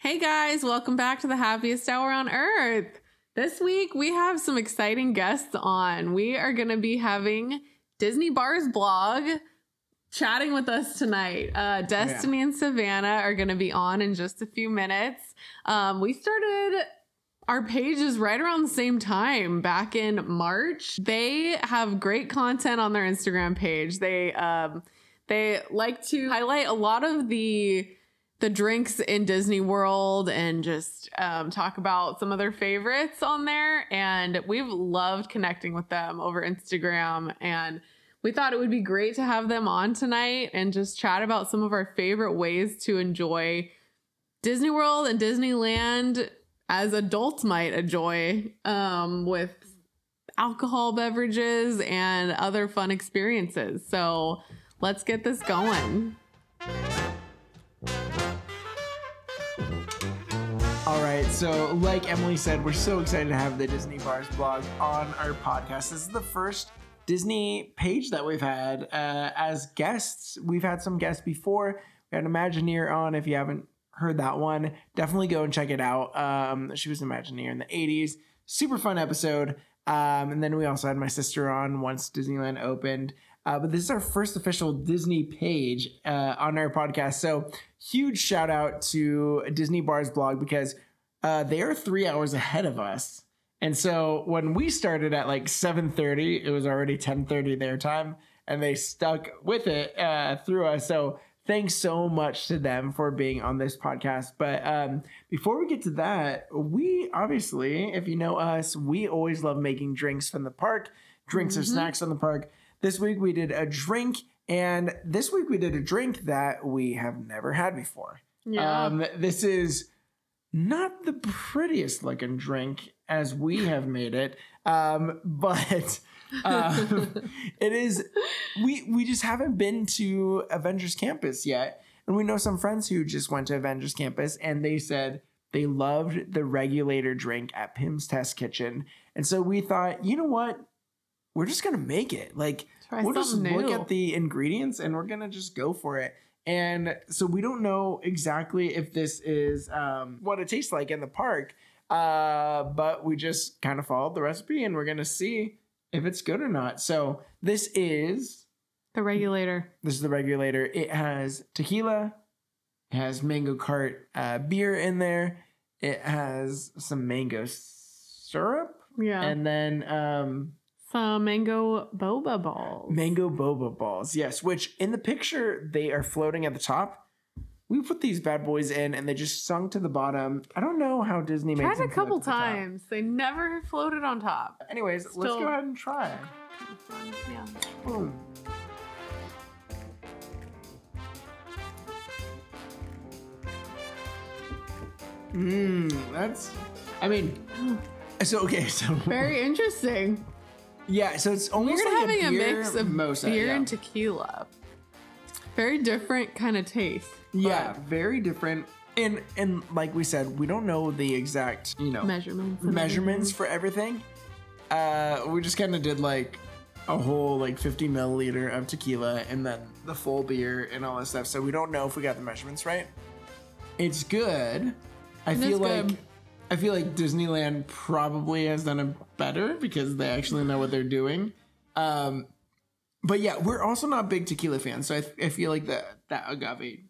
Hey guys, welcome back to the happiest hour on earth. This week we have some exciting guests on. We are going to be having Disney Bars blog chatting with us tonight. Destiny and Savannah are going to be on in just a few minutes. We started our pages right around the same time back in March. They have great content on their Instagram page. They like to highlight a lot of the drinks in Disney World and just talk about some of their favorites on there. And we've loved connecting with them over Instagram. And we thought it would be great to have them on tonight and just chat about some of our favorite ways to enjoy Disney World and Disneyland as adults might enjoy, with alcohol beverages and other fun experiences. So let's get this going. All right, so like Emily said, we're so excited to have the Disney Bars blog on our podcast. This is the first Disney page that we've had as guests. We've had some guests before. We had an Imagineer on. If you haven't heard that one, definitely go and check it out. She was an Imagineer in the 80s. Super fun episode. And then we also had my sister on once Disneyland opened. But this is our first official Disney page on our podcast. So huge shout out to Disney Bars blog because they are 3 hours ahead of us. And so when we started at like 7:30, it was already 10:30 their time, and they stuck with it through us. So thanks so much to them for being on this podcast. But before we get to that, we obviously, if you know us, we always love making drinks from the park, drinks or snacks from the park. This week we did a drink, and this week we did a drink that we have never had before. Yeah. This is not the prettiest looking drink as we have made it, but it is. We just haven't been to Avengers Campus yet, and we know some friends who just went to Avengers Campus, and they said they loved the regulator drink at Pim's Test Kitchen, and so we thought, you know what? We're just going to make it. Like, we'll just look at the ingredients and we're going to just go for it. And so we don't know exactly if this is what it tastes like in the park, but we just kind of followed the recipe and we're going to see if it's good or not. So this is the regulator. This is the regulator. It has tequila. It has mango cart beer in there. It has some mango syrup. Yeah. And then some mango boba balls. Mango boba balls, yes. Which in the picture, they are floating at the top. We put these bad boys in and they just sunk to the bottom. I don't know how Disney makes them. Tried a couple times. They never floated on top. Anyways, let's go ahead and try. Yeah. Boom. That's, I mean, so very interesting. Yeah, so it's almost like having a mix of mimosa, beer and tequila. Very different kind of taste. Yeah, very different. And like we said, we don't know the exact, measurements for everything. We just kind of did like a whole like 50 milliliter of tequila and then the full beer and all that stuff. So we don't know if we got the measurements right. It's good. I feel like Disneyland probably has done it better because they actually know what they're doing. But yeah, we're also not big tequila fans, so I feel like that agave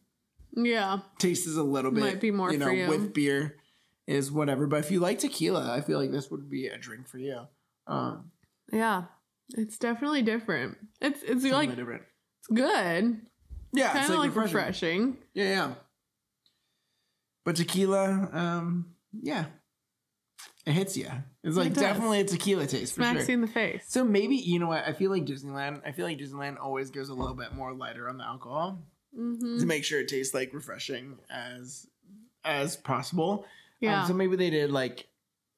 taste is a little bit, might be more for you. With beer is whatever. But if you like tequila, I feel like this would be a drink for you. Yeah, it's definitely different. It's like different. It's good. Yeah, kind of like refreshing. Yeah. But tequila, yeah, it hits you. It's like definitely a tequila taste. Smacks you in the face. So maybe, you know what? I feel like Disneyland always goes a little bit more lighter on the alcohol to make sure it tastes like refreshing as possible. Yeah. So maybe they did like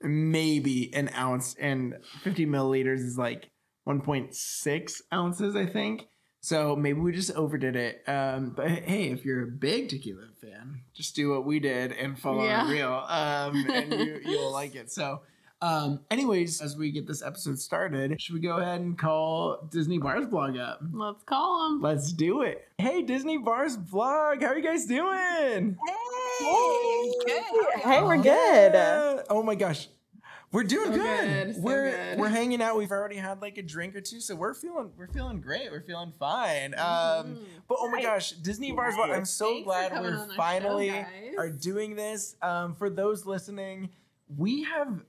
maybe an ounce, and 50 milliliters is like 1.6 ounces, I think. So maybe we just overdid it. But hey, if you're a big tequila fan, just do what we did and follow the reel. And you'll like it. So anyways, as we get this episode started, should we go ahead and call Disney Bars Vlog up? Let's call them. Let's do it. Hey, Disney Bars Vlog. How are you guys doing? Hey. Hey, good. How are Hey, y'all? we're good. Yeah. Oh my gosh. We're doing So good. good, so We're good. we're hanging out. We've already had like a drink or two, so we're feeling great. We're feeling fine. But oh my gosh, Disney Bars. I'm so Thanks for glad coming we're on our finally show, guys. are doing this. For those listening, we have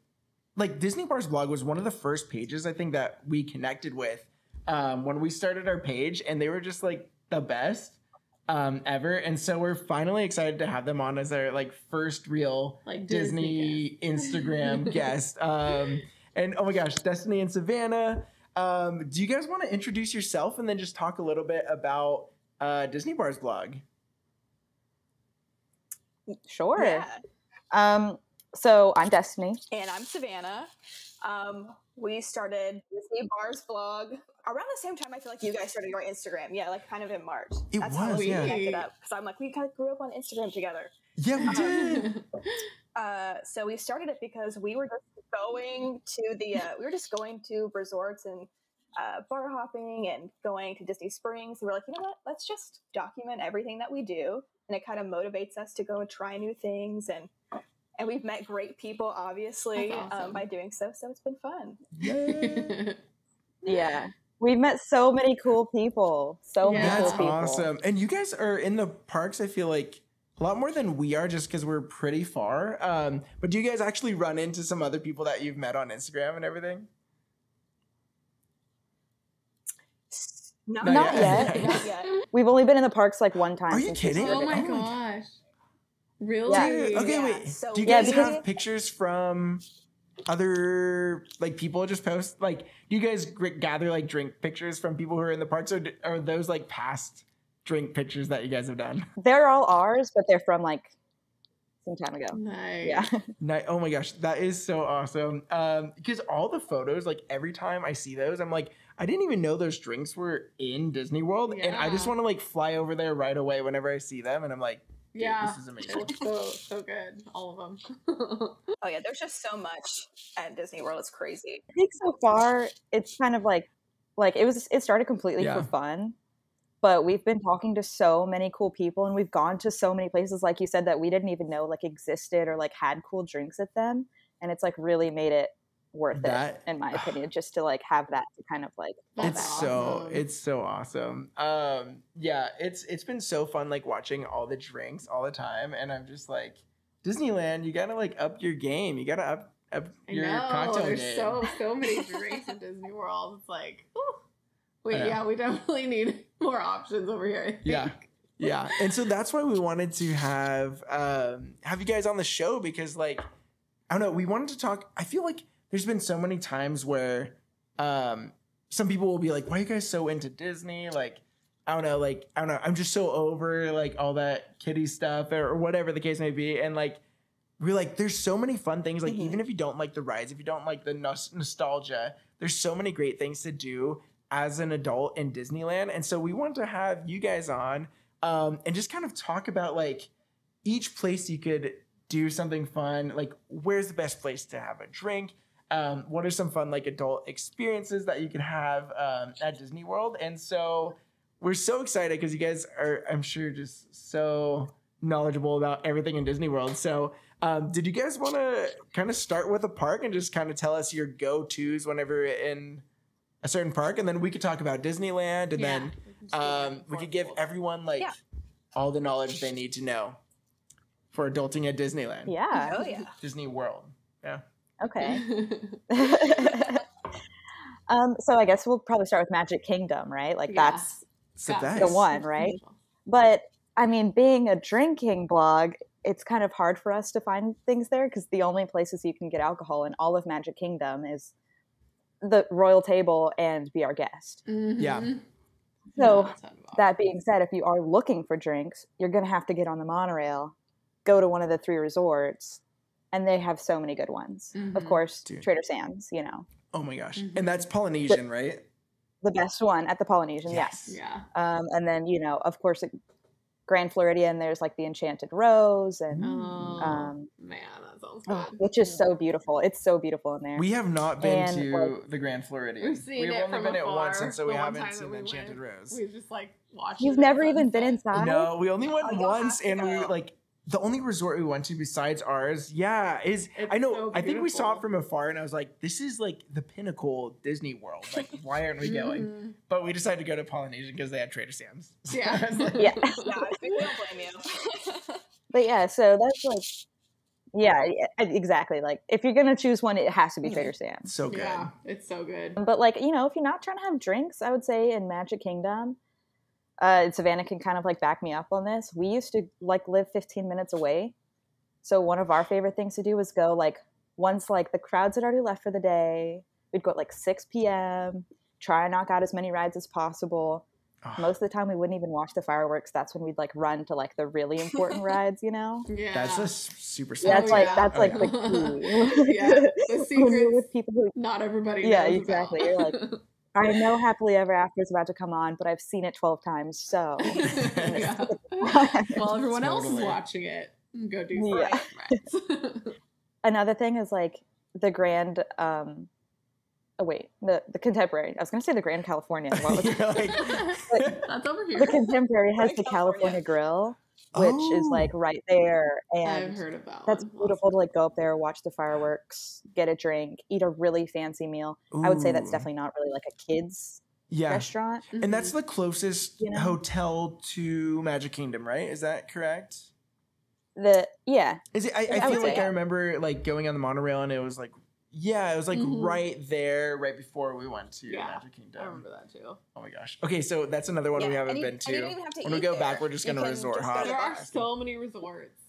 like Disney Bars blog was one of the first pages I think that we connected with when we started our page, and they were just like the best ever. And so we're finally excited to have them on as our like first real Like Disney Instagram guest. And oh my gosh, Destiny and Savannah. Do you guys want to introduce yourself and then just talk a little bit about Disney Bars blog? Sure. Yeah. So I'm Destiny. And I'm Savannah. We started Disney Bars vlog around the same time I feel like you guys started your Instagram. Yeah, like kind of in March. It That's how was, we yeah. connected up. Because I'm like, we kind of grew up on Instagram together. Yeah, we did. So we started it because we were just going to resorts and bar hopping and going to Disney Springs. And we're like, you know what? Let's just document everything that we do, and it kind of motivates us to go and try new things. And we've met great people, obviously, That's awesome. by doing so. So it's been fun. Yeah. Yeah. We've met so many cool people. So many Yeah. cool That's people. awesome. And you guys are in the parks, I feel like, a lot more than we are just because we're pretty far. But do you guys actually run into some other people that you've met on Instagram and everything? Not Not yet. yet. Not yet. We've only been in the parks like one time. Are you since we kidding? started Oh my it. gosh. Really? Yeah. Dude, okay, Yeah, wait. so Do you Yeah, guys because- have pictures from other like people just post? Like, do you guys gather like drink pictures from people who are in the parks, or are those like past drink pictures that you guys have done? They're all ours, but they're from like some time ago. Nice. Yeah. Oh my gosh, that is so awesome. Because all the photos, like every time I see those, I'm like, I didn't even know those drinks were in Disney World, and I just Yeah. want to like fly over there right away whenever I see them, and I'm like, dude, Yeah. this is amazing. It's so good. All of them. Oh yeah, there's just so much at Disney World. It's crazy. I think so far it's kind of like it started completely Yeah. for fun, but we've been talking to so many cool people, and we've gone to so many places, like you said, that we didn't even know like existed or like had cool drinks at them, and it's like really made it worth That- it, in my opinion, just to like have that to kind of like That's It's awesome. so awesome. Yeah, it's been so fun like watching all the drinks all the time, and I'm just like, Disneyland, you gotta like up your game. You gotta up I your know. cocktail There's game. so many drinks at Disney World. It's like, ooh. Wait, I know. yeah, we definitely need more options over here. I think. Yeah. Yeah, and so that's why we wanted to have you guys on the show, because like, I don't know, we wanted to talk. I feel like there's been so many times where some people will be like, why are you guys so into Disney? Like, I don't know, I'm just so over like all that kiddie stuff or whatever the case may be. And like, we're like, there's so many fun things. Like, even if you don't like the rides, if you don't like the nostalgia, there's so many great things to do as an adult in Disneyland. And so we want to have you guys on and just kind of talk about like each place you could do something fun. Like, where's the best place to have a drink? What are some fun like adult experiences that you can have at Disney World? And so we're so excited because you guys are, I'm sure, just so knowledgeable about everything in Disney World. So did you guys want to kind of start with a park and just kind of tell us your go-tos whenever you're in a certain park? And then we could talk about Disneyland, and then we could give everyone like all the knowledge they need to know for adulting at Disneyland. Yeah. Oh yeah. Disney World. Yeah. Okay. So I guess we'll probably start with Magic Kingdom, right? Like Yeah. that's So Yeah. that's the one, right? But I mean, being a drinking blog, it's kind of hard for us to find things there because the only places you can get alcohol in all of Magic Kingdom is the Royal Table and Be Our Guest. Yeah. So that being said, if you are looking for drinks, you're going to have to get on the monorail, go to one of the 3 resorts, and they have so many good ones. Of course, Dude. Trader Sam's, you know, Oh my gosh. And that's Polynesian, right? the best one at the Polynesian, yes. Yeah. And then, you know, of course, at Grand Floridian, there's like the Enchanted Rose, and Oh, man, that sounds good. which is so beautiful. It's so beautiful in there. We have not been And, to like, the Grand Floridian. We've seen We've it only from been it afar. once, and so we The one haven't time seen that the we Enchanted went, Rose. We've just like watched. You've it at never even been sunset. inside? No, we only went you'll once, have to and we go. like the only resort we went to besides ours, It's I know. so I think we saw it beautiful. from afar, and I was like, "This is like the pinnacle Disney World. Like, why aren't we going?" Mhm. But we decided to go to Polynesian because they had Trader Sam's. So Yeah. I was like, Yeah. Yeah, we don't blame you. But yeah, so that's like, yeah, exactly. Like, if you're gonna choose one, it has to be Trader Sam's. so good. Yeah, it's so good. But like, you know, if you're not trying to have drinks, I would say in Magic Kingdom, Savannah can kind of like back me up on this. We used to like live 15 minutes away. So one of our favorite things to do was go like once like the crowds had already left for the day, we'd go at like 6 p.m., try and knock out as many rides as possible. Oh, Most of the time we wouldn't even watch the fireworks. That's when we'd like run to like the really important rides, you know? Yeah. that's a super. That's Oh, like yeah. that's Oh, like yeah. the key. Yeah, the When you're secrets with people who not everybody knows Yeah, about. exactly. You're like, I know Happily Ever After is about to come on, but I've seen it 12 times, so Yeah. Well, everyone else is Totally. watching it. Go do Yeah. some rides. Another thing is like the Grand the Contemporary. I was gonna say the Grand California. What was it? You're like, That's over here. The Contemporary has Grand the California California. Grill, which is like right there, I've and heard of that that's one. beautiful to like go up there, watch the fireworks, get a drink, eat a really fancy meal. I would say that's Ooh. definitely not really like a kid's yeah. restaurant. And that's the closest You know? hotel to Magic Kingdom, right? Is that correct? Yeah, Is it? I I feel would like say, I yeah. remember like going on the monorail, and it was like, it was like Mhm. right there, right before we went to Yeah, Magic Kingdom. I remember that too. Oh my gosh. Okay, so that's another one we Yeah, haven't and you- been and you to. don't even have to When we eat go there. back, we're just You gonna can resort just go hop. to There the are bar. so many resorts.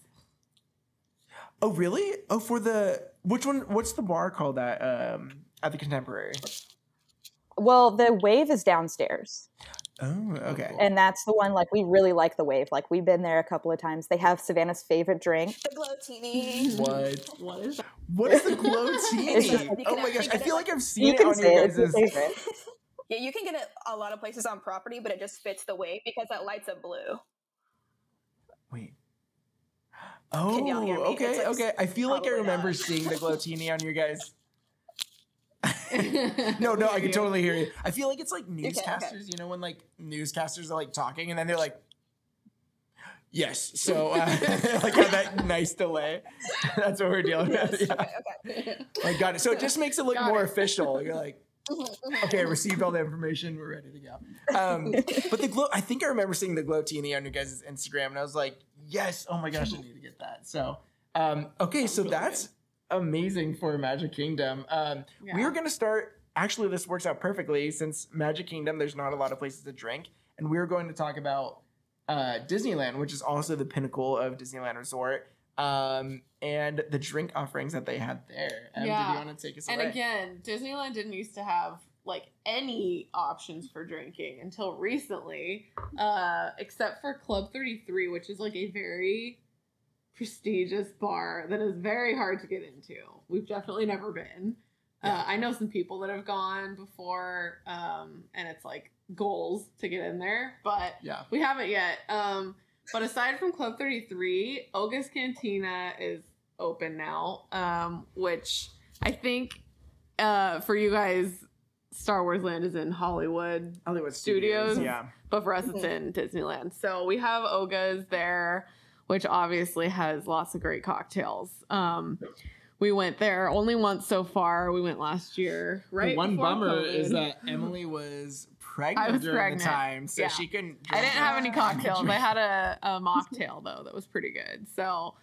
Oh really? Oh, for the which one? What's the bar called at the Contemporary? well, the Wave is downstairs. Oh, okay. And that's the one, like, we really like the Wave. Like, we've been there a couple of times. They have Savannah's favorite drink. The Glowtini. What? What is that? What is the glow It's tea? just- You Oh can my gosh, actually I get feel it, like I've seen You it can on say your it's your guys' favorite. Yeah, you can get it a lot of places on property, but it just fits the wave because it lights up blue. Wait. Can y'all Oh, hear me? okay, It's, like, okay. I feel like I probably remember not. seeing the glowtini on your guys. No, I can totally hear you. I feel like it's like newscasters, you know, when like newscasters are like talking and then they're like, yes. So like have that nice delay. That's what we're dealing with. Yeah. Okay. I got it. So it just makes it look Got more it. official. You're like, okay, I received all the information. We're ready to go. But the glow, I think I remember seeing the glowtini on your guys' Instagram, and I was like, yes, oh my gosh, I need to get that. So, okay, so Really that's amazing for Magic Kingdom. We are going to start. Actually, this works out perfectly since Magic Kingdom, there's not a lot of places to drink, and we're going to talk about Disneyland, which is also the pinnacle of Disneyland Resort. And the drink offerings that they had there. Did you Yeah. want to take us And away? again, Disneyland didn't used to have like any options for drinking until recently, except for Club 33, which is like a very prestigious bar that is very hard to get into. We've definitely never been. Yeah. I know some people that have gone before, and it's like goals to get in there, but Yeah. we haven't yet. But aside from Club 33, Oga's Cantina is open now, which I think for you guys, Star Wars Land is in Hollywood, Hollywood Studios. Yeah. but for us it's in Disneyland. So we have Oga's there, which obviously has lots of great cocktails. We went there only once so far. We went last year, right? The one before bummer COVID. is that Emily was pregnant I was during pregnant. the time, so Yeah. she couldn't. I drink didn't have any it. cocktails. I had a mocktail though that was pretty good. So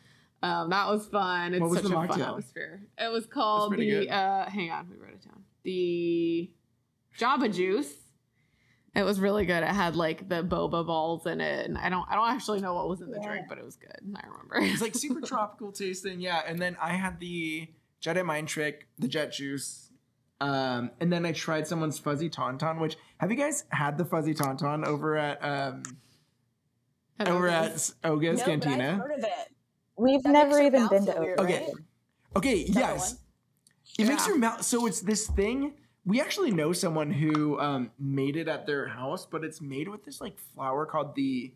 that was fun. It's What was such the a fun mocktail? atmosphere. It was called pretty the good. hang on, we wrote it down. The Jamba Juice. It was really good. It had like the boba balls in it, and I don't actually know what was in the drink, but it was good. I remember. It's like super tropical tasting, yeah. And then I had the Jedi Mind Trick, the Jet Juice, and then I tried someone's Fuzzy Tauntaun. Which have you guys had the Fuzzy Tauntaun over at Oga's No, but I've Cantina? heard of it. We've That never makes your even mouth been to feel weird, Oga. Okay. Okay, that the yes. one? It makes Yeah. your mouth. So it's this thing. We actually know someone who made it at their house, but it's made with this like flower called the.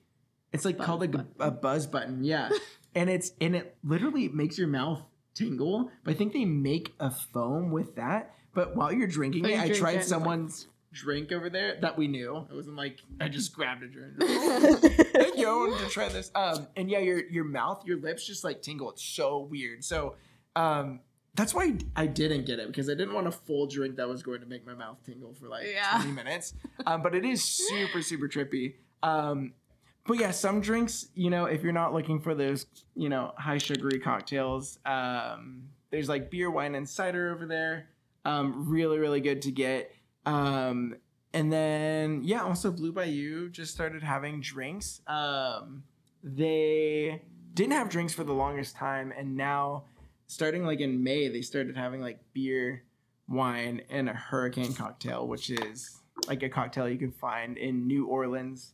It's like Buzz called like a buzz button, yeah. and it literally makes your mouth tingle. But I think they make a foam with that. But while you're drinking Oh, it, you I drink it tried and it's like- someone's drink over there that we knew. It wasn't like I just grabbed a drink. Thank you, I wanted to try this. And yeah, your mouth, your lips just like tingle. It's so weird. So that's why I didn't get it, because I didn't want a full drink that was going to make my mouth tingle for like 20 minutes. But it is super, super trippy. But yeah, some drinks, you know, if you're not looking for those, you know, high sugary cocktails, there's like beer, wine, and cider over there. Really, really good to get. And then, yeah, also Blue Bayou just started having drinks. They didn't have drinks for the longest time, and now starting like in May, they started having like beer, wine, and a hurricane cocktail, which is like a cocktail you can find in New Orleans,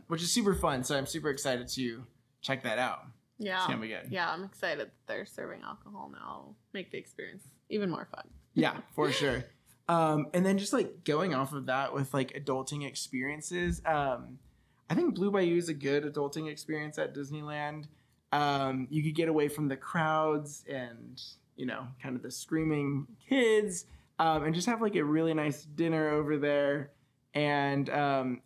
which is super fun. So I'm super excited to check that out. Yeah. It's gonna be good. Yeah, I'm excited that they're serving alcohol now. It'll make the experience even more fun. Yeah, for sure. And then just like going off of that with like adulting experiences, I think Blue Bayou is a good adulting experience at Disneyland. You could get away from the crowds and, you know, kind of the screaming kids, and just have like a really nice dinner over there. And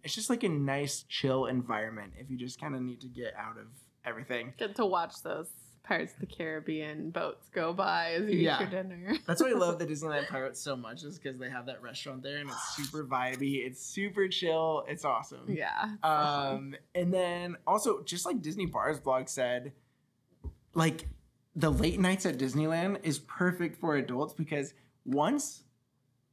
it's just like a nice chill environment if you just kind of need to get out of everything. Get to watch those Pirates of the Caribbean boats go by as you eat your dinner. That's why I love the Disneyland Pirates so much, is because they have that restaurant there and it's super vibey. It's super chill. It's awesome. Yeah. And then also, just like Disney Bars blog said, like the late nights at Disneyland is perfect for adults, because once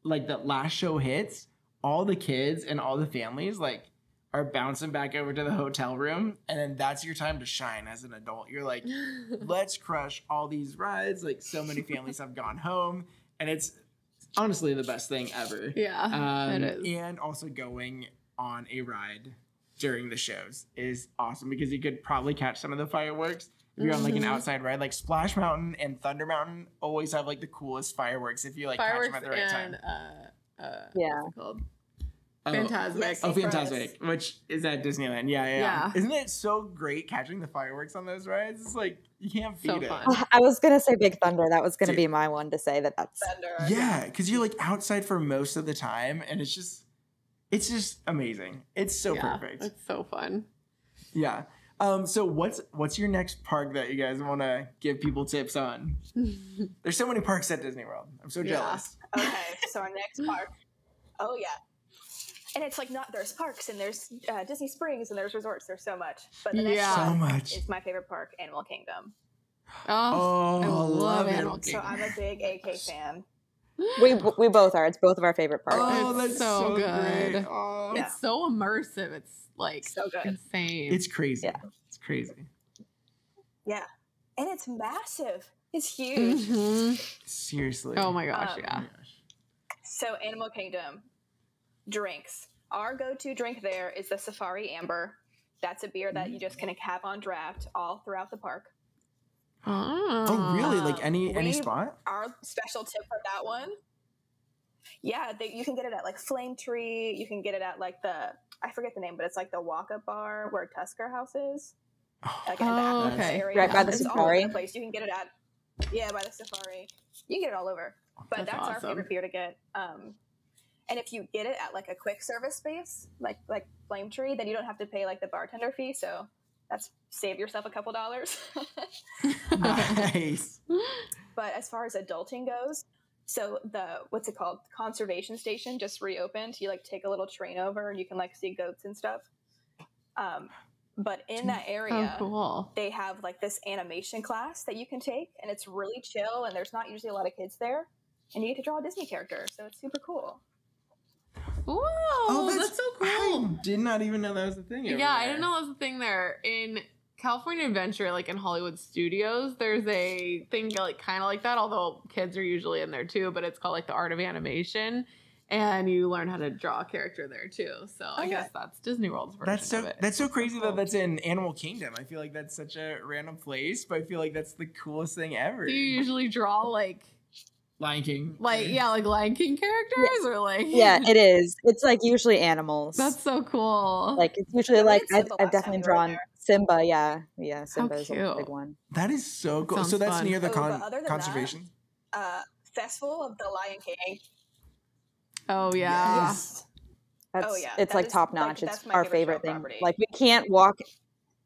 like that last show hits, all the kids and all the families like are bouncing back over to the hotel room, and then that's your time to shine as an adult. You're like, let's crush all these rides. Like, so many families have gone home, and it's honestly the best thing ever. Yeah, it is. And also going on a ride during the shows is awesome, because you could probably catch some of the fireworks if you're on like an outside ride. Like Splash Mountain and Thunder Mountain always have like the coolest fireworks if you like catch them at the right time. What's it called? Fantasmic. Yes. Oh, Fantasmic, which is at Disneyland. Yeah. Isn't it so great catching the fireworks on those rides? It's like, you can't beat it. Fun. I was going to say Big Thunder. That was going to be my one to say that's... Thunder. Yeah, because you're like outside for most of the time, and it's just amazing. It's so perfect. It's so fun. Yeah. So what's your next park that you guys want to give people tips on? There's so many parks at Disney World. I'm so jealous. Okay, so our next park. Oh yeah. And it's like, not, there's parks and there's Disney Springs and there's resorts. There's so much. But the next so one much is my favorite park, Animal Kingdom. Oh, I love Animal So Kingdom. I'm a big AK fan. We both are. It's both of our favorite parks. Oh, It's that's so good. great. Oh. Yeah. It's so immersive. It's like So good. insane. It's crazy. Yeah. It's crazy. Yeah. And it's massive. It's huge. Mhm. Seriously. Oh my gosh, Um, yeah. Oh my gosh. So Animal Kingdom, drinks. Our go-to drink there is the Safari Amber. That's a beer that you just can have on draft all throughout the park. Oh, really? Like any we- spot? Our special tip for that one, yeah, you can get it at like Flame Tree. You can get it at like I forget the name, but it's like the walk-up bar where Tusker House is. Like in the okay. area. Right by the It's Safari? all over the place. You can get it at, by the Safari. You can get it all over. But That's that's our awesome. favorite beer to get. And if you get it at like a quick service space, like Flame Tree, then you don't have to pay like the bartender fee. So that's save yourself a couple dollars. Nice. But as far as adulting goes, so what's it called? Conservation station just reopened. You like take a little train over and you can like see goats and stuff. But in that area, cool. they have like this animation class that you can take, and it's really chill, and there's not usually a lot of kids there, and you get to draw a Disney character, so it's super cool. Whoa, that's so cool. I did not even know that was a thing. over Yeah, I there. didn't know that was a thing there. In California Adventure, like in Hollywood Studios, there's a thing like kind of like that, although kids are usually in there too, but it's called like the Art of Animation, and you learn how to draw a character there too. So I guess that's Disney World's version of it. That's so crazy that that's in Animal Kingdom. I feel like that's such a random place, but I feel like that's the coolest thing ever. Do you usually draw like Lion King. Lion King characters or like? Yeah, it is. It's like usually animals. That's so cool. like it's usually Yeah, we like did Simba I've last definitely time we were drawn there. Simba. Yeah, Simba is a cute. big one. That is so cool. Sounds So that's fun. near the Oh, but other than conservation. Festival of the Lion King. Oh yeah. Yes. It's like top notch. That's It's my our favorite favorite show thing. property. Like we can't walk.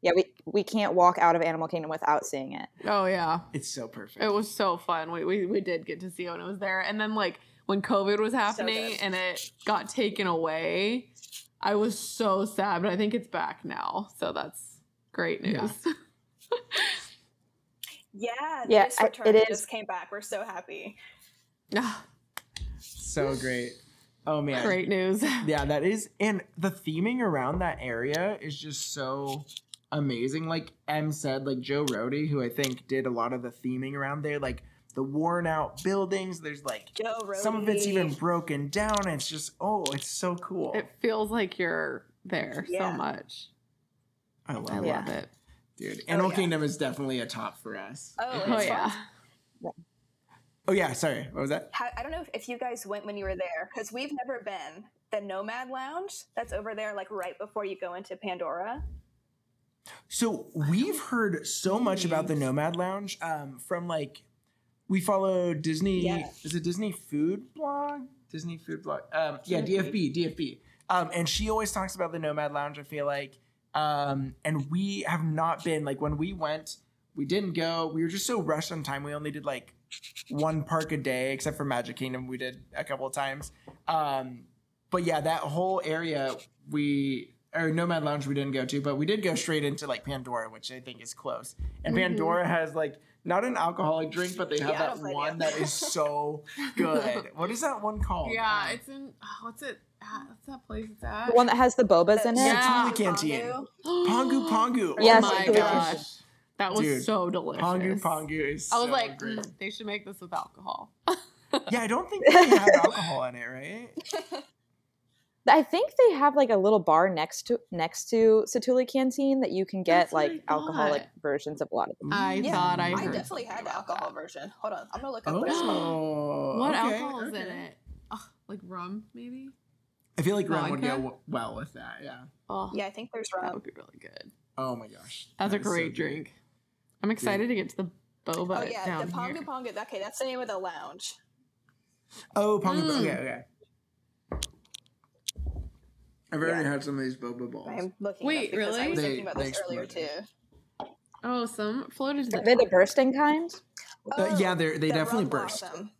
Yeah, we can't walk out of Animal Kingdom without seeing it. Oh yeah. It's so perfect. It was so fun. We did get to see it when it was there. And then like when COVID was happening good. and it got taken away, I was so sad, but I think it's back now. So that's great news. Yeah, Yeah, this return it is. just came back. We're so happy. So great. Oh man. Great news. Yeah, that is, and the theming around that area is just so amazing. Like Em said, like Joe Rohde, who I think did a lot of the theming around there, like the worn out buildings. There's like Joe Rohde. some of it's even broken down. It's just it's so cool. It feels like you're there so Yeah. much. I love I it, love it. dude. Animal yeah. Kingdom is definitely a top for us. Oh, Oh it's yeah. fun. Oh yeah, sorry. What was that? I don't know if you guys went when you were there, because we've never been. The Nomad Lounge that's over there, like right before you go into Pandora. So we've heard so much about the Nomad Lounge from like we follow Disney. Yeah. Is it Disney Food Blog? Disney Food Blog. Yeah, DFB. And she always talks about the Nomad Lounge. I feel like, and we have not been like when we went. We didn't go. We were just so rushed on time. We only did like one park a day, except for Magic Kingdom. We did a couple of times. But yeah, that whole area Nomad Lounge we didn't go to, but we did go straight into like Pandora, which I think is close. And Pandora has like not an alcoholic drink, but they have Yeah, I that don't blame one you. that is so good. What is that one called? Yeah, it's in what's that place it's at? The one that has the bobas in it. Yeah. Satuli Canteen. Pongu. Pongu. Yes, Oh my delicious. gosh. That was Dude, so delicious. Pongu is I was so like, great. they should make this with alcohol. Yeah, I don't think they have alcohol in it, right? I think they have like a little bar next to Satuli Canteen that you can get That's what I like alcoholic thought. versions of a lot of them. I Yeah, thought I I heard definitely had something the about alcohol that. version. Hold on, I'm gonna look up what it's called. Oh, What okay, alcohol is in okay. it? Like rum, maybe? I feel like rum would Vodka? go well with that. Yeah. Oh, Yeah, I think there's that rum. would be really good. Oh my gosh. That's That a is so great good. drink. I'm excited to get to the boba Oh yeah, down the Pongu here. Pongu. Okay, that's the name of the lounge. Oh, Pongu. Mm. Okay. I've already had some of these boba balls. I'm looking. Wait, it up because I really? was They- thinking about they this earlier exploded. too. Oh, some floated to Are the they the top. bursting kind? Yeah, they the definitely rum burst. blossom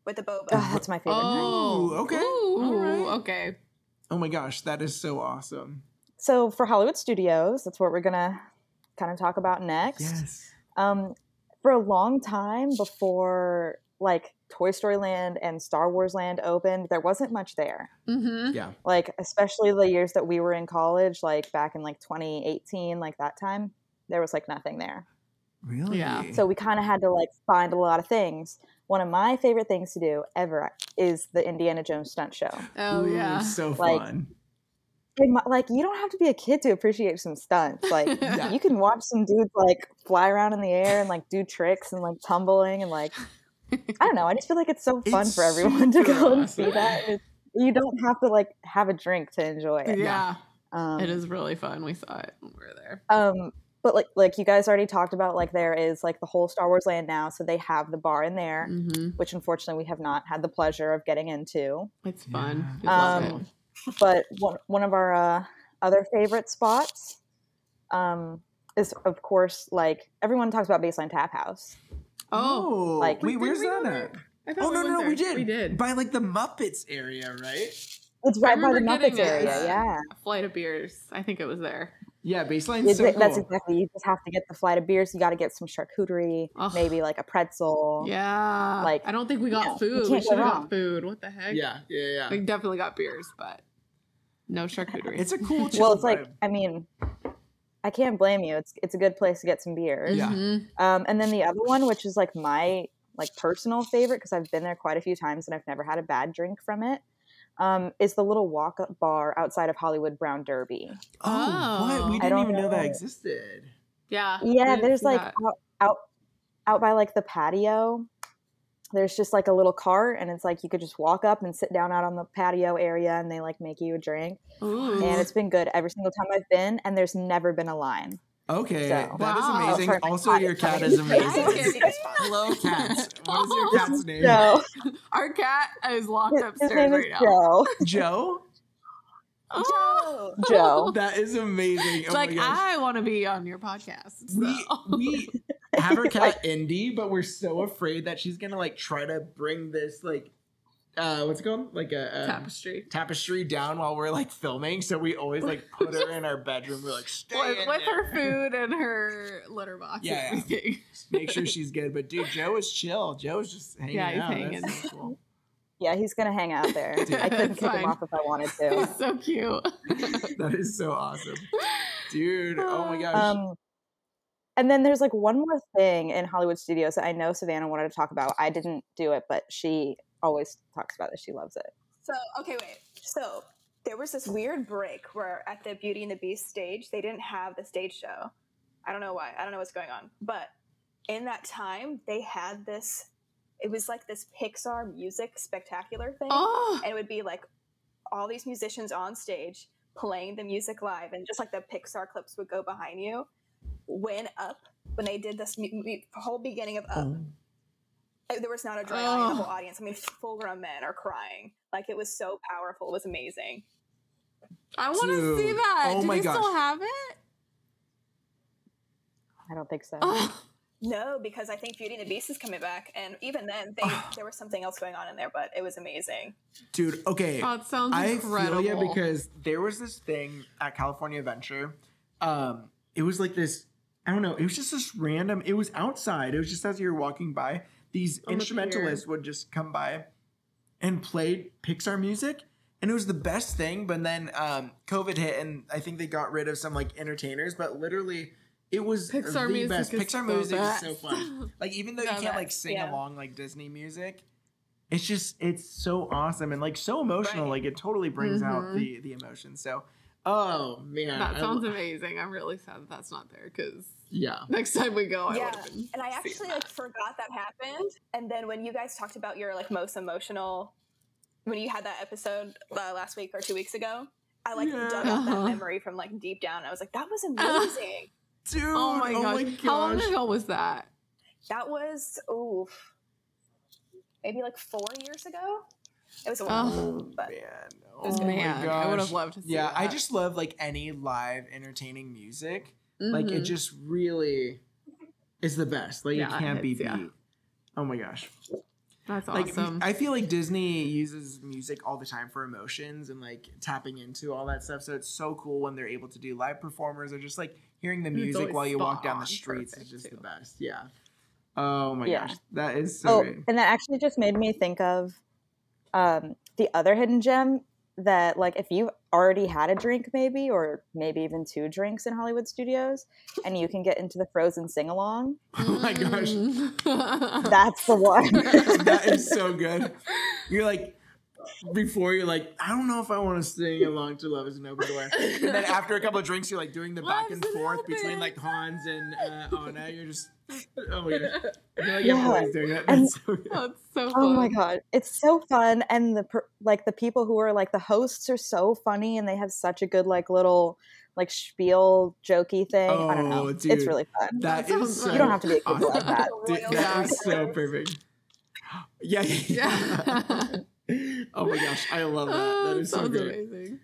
with the boba. Oh, that's my favorite kind. Oh, Ooh, okay. Ooh, All right. okay. Oh my gosh, that is so awesome. So for Hollywood Studios, that's what we're gonna kind of talk about next. Yes. For a long time before like Toy Story Land and Star Wars Land opened, there wasn't much there. Mm-hmm. Yeah. Like especially the years that we were in college, like back in like 2018, like that time, there was like nothing there. Really? Yeah. So we kind of had to like find a lot of things. One of my favorite things to do ever is the Indiana Jones stunt show. Oh, Ooh, yeah. So Like- fun. Like you don't have to be a kid to appreciate some stunts. Like Yeah. you can watch some dudes like fly around in the air and like do tricks and like tumbling and like I don't know. I just feel like it's so fun It's for everyone to super go and see awesome. that. You don't have to like have a drink to enjoy it. Yeah. Um, It is really fun. We saw it when we were there. But like you guys already talked about, like there is like the whole Star Wars Land now, so they have the bar in there, Mm-hmm. which unfortunately we have not had the pleasure of getting into. It's fun. Yeah. We love Um, it. But one of our other favorite spots is of course like everyone talks about Baseline Tap House. Oh, like- wait, Did where's we go that there? at? I thought Oh no, went no, there. we did. We did. By like the Muppets area, right? It's right by the remember Muppets getting area, a- yeah. A flight of beers. I think it was there. Yeah, baseline's so cool. That's exactly. You just have to get the flight of beers. You got to get some charcuterie, Ugh. maybe like a pretzel. Yeah. Like, I don't think we got you know, you food. We can't go should have wrong. got food. What the heck? Yeah. We definitely got beers, but no charcuterie. It's a cool. Well, it's chill like vibe. I mean, I can't blame you. It's a good place to get some beers. Yeah. Mhm. And then the other one, which is like my like personal favorite because I've been there quite a few times and I've never had a bad drink from it, is the little walk-up bar outside of Hollywood Brown Derby. Oh, what? We I didn't don't even know that know. existed. Yeah. we Yeah, didn't there's see like that. out by like the patio. There's just like a little cart, and it's like you could just walk up and sit down out on the patio area, and they like make you a drink. Ooh. And it's been good every single time I've been, and there's never been a line. Okay, So- that is Wow. amazing. Perfect. Also, your cat is amazing. Secret spot. Hello, cat. What is your cat's name? Joe. Our cat is locked His upstairs name is right now. Joe. Joe? Oh. Joe. That is amazing. It's Oh like, my gosh. I want to be on your podcast. So. We have our cat Indy, but we're so afraid that she's gonna like try to bring this like what's it called? Like a tapestry down while we're like filming. So we always like put her in our bedroom. We're like, stay in with there. her food and her litter box Yeah, and everything. Make sure she's good. But dude, Joe is chill. Joe is just hanging Yeah, he's out. hanging. That's so cool. Yeah, he's gonna hang out there. Dude, I couldn't that's kick fine. him off if I wanted to. He's so cute. That is so awesome. Dude, oh my gosh. And then there's like one more thing in Hollywood Studios that I know Savannah wanted to talk about. I didn't do it, but she always talks about it. She loves it. So, okay, wait. So, there was this weird break where at the Beauty and the Beast stage, they didn't have the stage show. I don't know why. I don't know what's going on. But in that time, they had this, it was like this Pixar music spectacular thing. Oh, And it would be like all these musicians on stage playing the music live, and just like the Pixar clips would go behind you. When they did this whole beginning of Up, there was not a dry eye in the whole audience. I mean, full-grown men are crying. Like, it was so powerful. It was amazing. I want to see Dude. that. Oh Do my they still gosh. have it? I don't think so. Oh, No, because I think Beauty and the Beast is coming back, and even then, there was something else going on in there, but it was amazing. Dude, okay. oh, it sounds I incredible. feel you because there was this thing at California Adventure. It was like this, I don't know, it was just this random, it was outside. It was just as you were walking by, these On the instrumentalists would just come by and play Pixar music. And it was the best thing. But then COVID hit, and I think they got rid of some like entertainers, but literally it was Pixar the music best. is Pixar the music best. is so fun. Like, even though you The can't like best, sing yeah. along like Disney music, it's so awesome and like so emotional. Right. Like, it totally brings out Mhm. the emotion. So, oh man, That sounds amazing. I'm really sad that that's not there because yeah. next time we go, I Yeah, would have been. and I seeing actually that. like forgot that happened. And then when you guys talked about your like most emotional, when you had that episode last week or 2 weeks ago, I like Yeah. dug up that memory from like deep down. I was like, that was amazing. Dude, Oh my gosh. How long ago was that? That was maybe like 4 years ago. It was a while, Oh but man, was oh good. my Man, I would have gosh. loved to see Yeah, I that. just love like any live entertaining music. Like, it Mhm. just really is the best. Like, Yeah, it can't be it's- yeah. beat. Oh my gosh. That's Like, awesome. I feel like Disney uses music all the time for emotions and like tapping into all that stuff. So it's so cool when they're able to do live performers or just like hearing the It's music always while you walk spot down the on, streets is perfect, just too. the best. Yeah. Oh my Yeah. gosh. That is so great. And that actually just made me think of the other hidden gem that, like, if you've already had a drink maybe, or maybe even 2 drinks in Hollywood Studios, and you can get into the Frozen sing-along, Oh my gosh. Mm. that's the one. That is so good. You're like, before you're like, I don't know if I want to sing along to Love Is an Open Door. And then after a couple of drinks, you're like doing the back and Love's an forth open between like Hans and Anna. You're just, oh my gosh. I feel like Yeah. I'm always doing that. And- That's so good. That's so fun. Oh my god, it's so fun, and the people who are like the hosts are so funny, and they have such a good like little like spiel jokey thing. I don't know, Oh, it's dude. really fun. That That sounds is so You don't have to be a kid to like that. Dude, Royal that is so Jackers. perfect. Yeah. Yeah. Oh my gosh. I love that. That is so sounds great. amazing.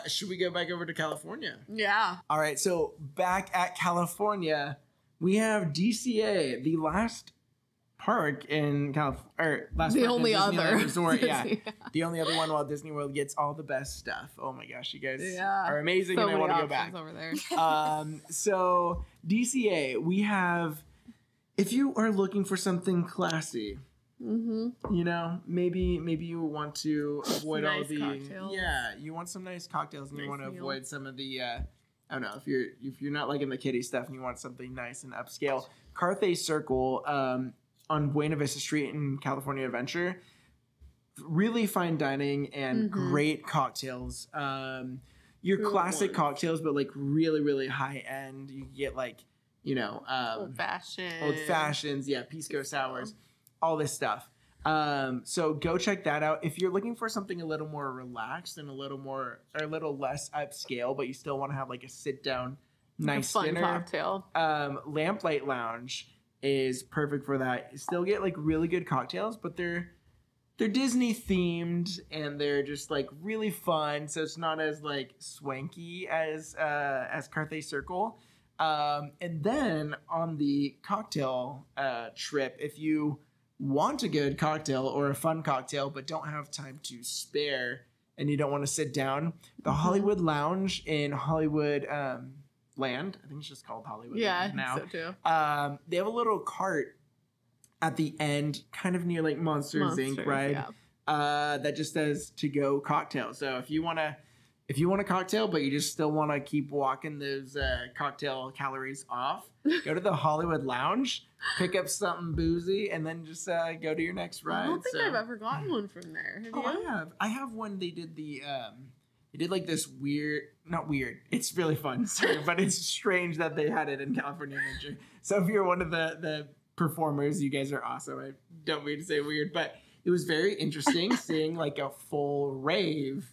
Should we go back over to California? Yeah. All right, so back at California, we have DCA, the last park in California, or last The park only in Disneyland other. resort. Yeah, the only other one while Disney World gets all the best stuff. Oh my gosh, you guys Yeah. are amazing, So and I many want to go options back. over there. So DCA, we have. If you are looking for something classy, Mm-hmm. you know, maybe you want to avoid all nice the cocktails. yeah, you want some nice cocktails and you Nice want to meal. avoid some of the I don't know, if you're not liking the kiddie stuff and you want something nice and upscale. Carthay Circle on Buena Vista Street in California Adventure, really fine dining and Mhm. great cocktails. Your Good classic ones. cocktails, but like really high end. You get like, you know, Old fashioned. old fashions, yeah, pisco sours, all this stuff. So go check that out. If you're looking for something a little more relaxed and a little less upscale, but you still want to have like a sit down nice fun dinner. cocktail. Lamplight Lounge is perfect for that. You still get like really good cocktails, but they're Disney themed and they're just like really fun. So it's not as like swanky as Carthay Circle. And then on the cocktail trip, if you want a good cocktail or a fun cocktail but don't have time to spare and you don't want to sit down, the Hollywood Lounge in Hollywood Land, I think it's just called Hollywood Land now. I think so too. They have a little cart at the end, kind of near like Monsters Inc., right? Yeah. That just says to go cocktail. So if you want a cocktail, but you just still want to keep walking those cocktail calories off, go to the Hollywood Lounge, pick up something boozy, and then just go to your next ride. I don't think I've ever gotten one from there. Have you? I have one. They did they did like this not weird. It's really fun, sorry, but it's strange that they had it in California Adventure. So if you're one of the performers, you guys are awesome. I don't mean to say weird, but it was very interesting seeing like a full rave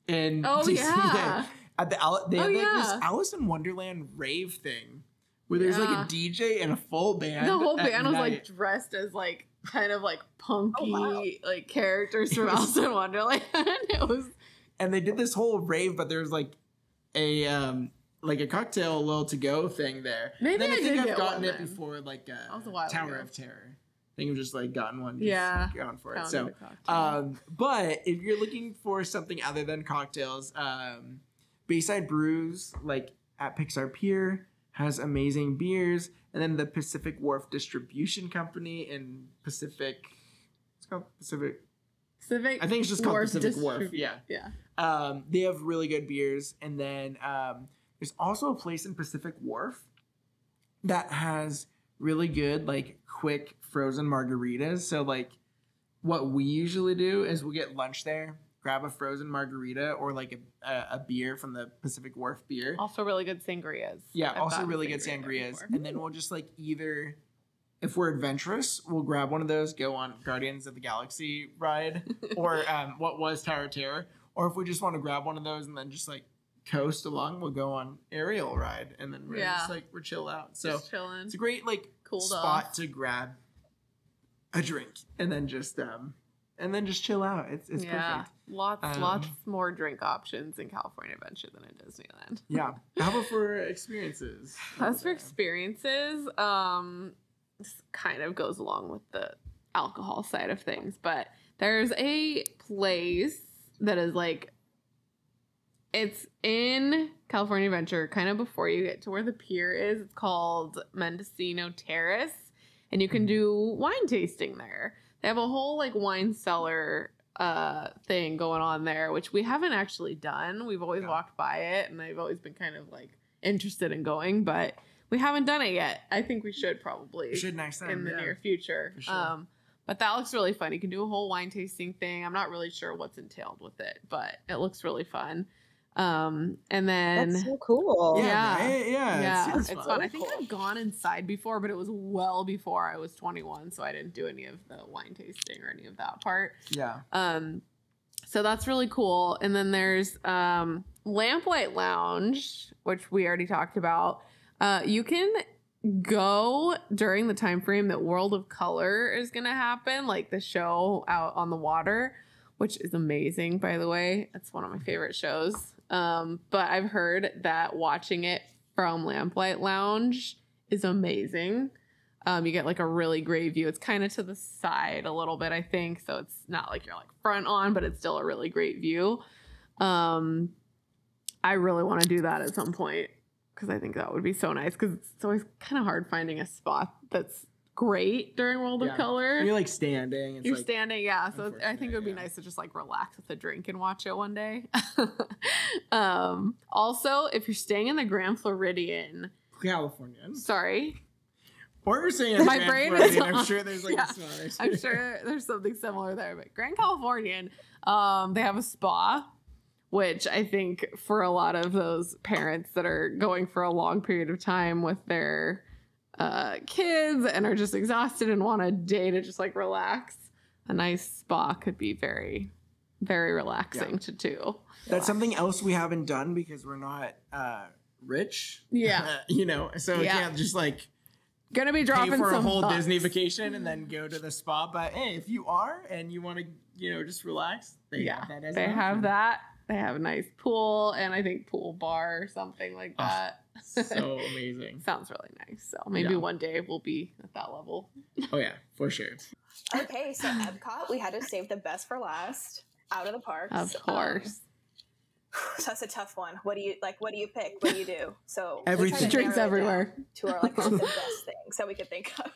in Disneyland. They had this Alice in Wonderland rave thing where there's like a DJ and a full band. The whole band was like dressed as like kind of like punky like characters from Alice in Wonderland. It was, and they did this whole rave, but there was like a cocktail, a little to go thing there. Maybe then I think I've gotten it then. before, like Tower ago. Of Terror. I think I've just like gotten one. Going for it. So, but if you're looking for something other than cocktails, Bayside Brews, like at Pixar Pier, has amazing beers, and then the Pacific Wharf Distribution Company in Pacific. It's called Pacific. I think it's just called Pacific Wharf. Yeah. They have really good beers, and then there's also a place in Pacific Wharf that has really good like quick frozen margaritas. So like what we usually do is we'll get lunch there, grab a frozen margarita or like a beer from the Pacific Wharf beer. Also really good sangrias. Yeah, also really good sangrias. And then we'll just like either, if we're adventurous, we'll grab one of those, go on Guardians of the Galaxy ride or what was Tower of Terror. Or if we just want to grab one of those and then just like coast along, we'll go on Aerial ride and then we're just like we're chill out. So it's a great like spot to grab a drink and then just chill out. It's perfect. Lots more drink options in California Adventure than in Disneyland. Yeah. How about for experiences? As for experiences, this kind of goes along with the alcohol side of things, but there's a place that is like, it's in California Adventure, kind of before you get to where the pier is. It's called Mendocino Terrace, and you can do wine tasting there. They have a whole like wine cellar thing going on there, which we haven't actually done. We've always walked by it, and I've always been kind of like interested in going, but we haven't done it yet. I think we should probably. We should next time in the near future. For sure. But that looks really fun. You can do a whole wine tasting thing. I'm not really sure what's entailed with it, but it looks really fun. And then that's so cool. Yeah, it's fun. I think I've gone inside before, but it was well before I was 21, so I didn't do any of the wine tasting or any of that part. Yeah. So that's really cool. And then there's Lamplight Lounge, which we already talked about. You can go during the time frame that World of Color is going to happen, like the show out on the water, which is amazing, by the way. It's one of my favorite shows. But I've heard that watching it from Lamplight Lounge is amazing. You get like a really great view. It's kind of to the side a little bit, I think. So it's not like you're like front on, but it's still a really great view. I really want to do that at some point because I think that would be so nice, because it's always kind of hard finding a spot that's great during World of Color. You're like standing. You're like, standing, yeah. So I think it would be nice to just like relax with a drink and watch it one day. Also, if you're staying in the Grand Floridian, California. Sorry. Or you're saying in my Grand brain Floridian, is I'm sure there's like a smaller. I'm sure there's something similar there, but Grand Californian, they have a spa, which I think for a lot of those parents that are going for a long period of time with their kids and are just exhausted and want a day to just like relax, a nice spa could be very, very relaxing to do. That's something else we haven't done because we're not rich. Yeah. You know, so it Yeah. can't just like Gonna be pay dropping for a some whole bucks. Disney vacation and then go to the spa. But hey, if you are and you want to, you know, just relax, they have that as They an have option. that. They have a nice pool and I think pool bar or something like that. So amazing. Sounds really nice. So maybe Yeah. one day we'll be at that level. Oh yeah, for sure. Okay, so Epcot, we had to save the best for last. Out of the parks. Of course. So that's a tough one. What do you like? What do you pick? What do you do? So we Everything. tried to Drinks narrow it everywhere. down to our like the best things that we could think of.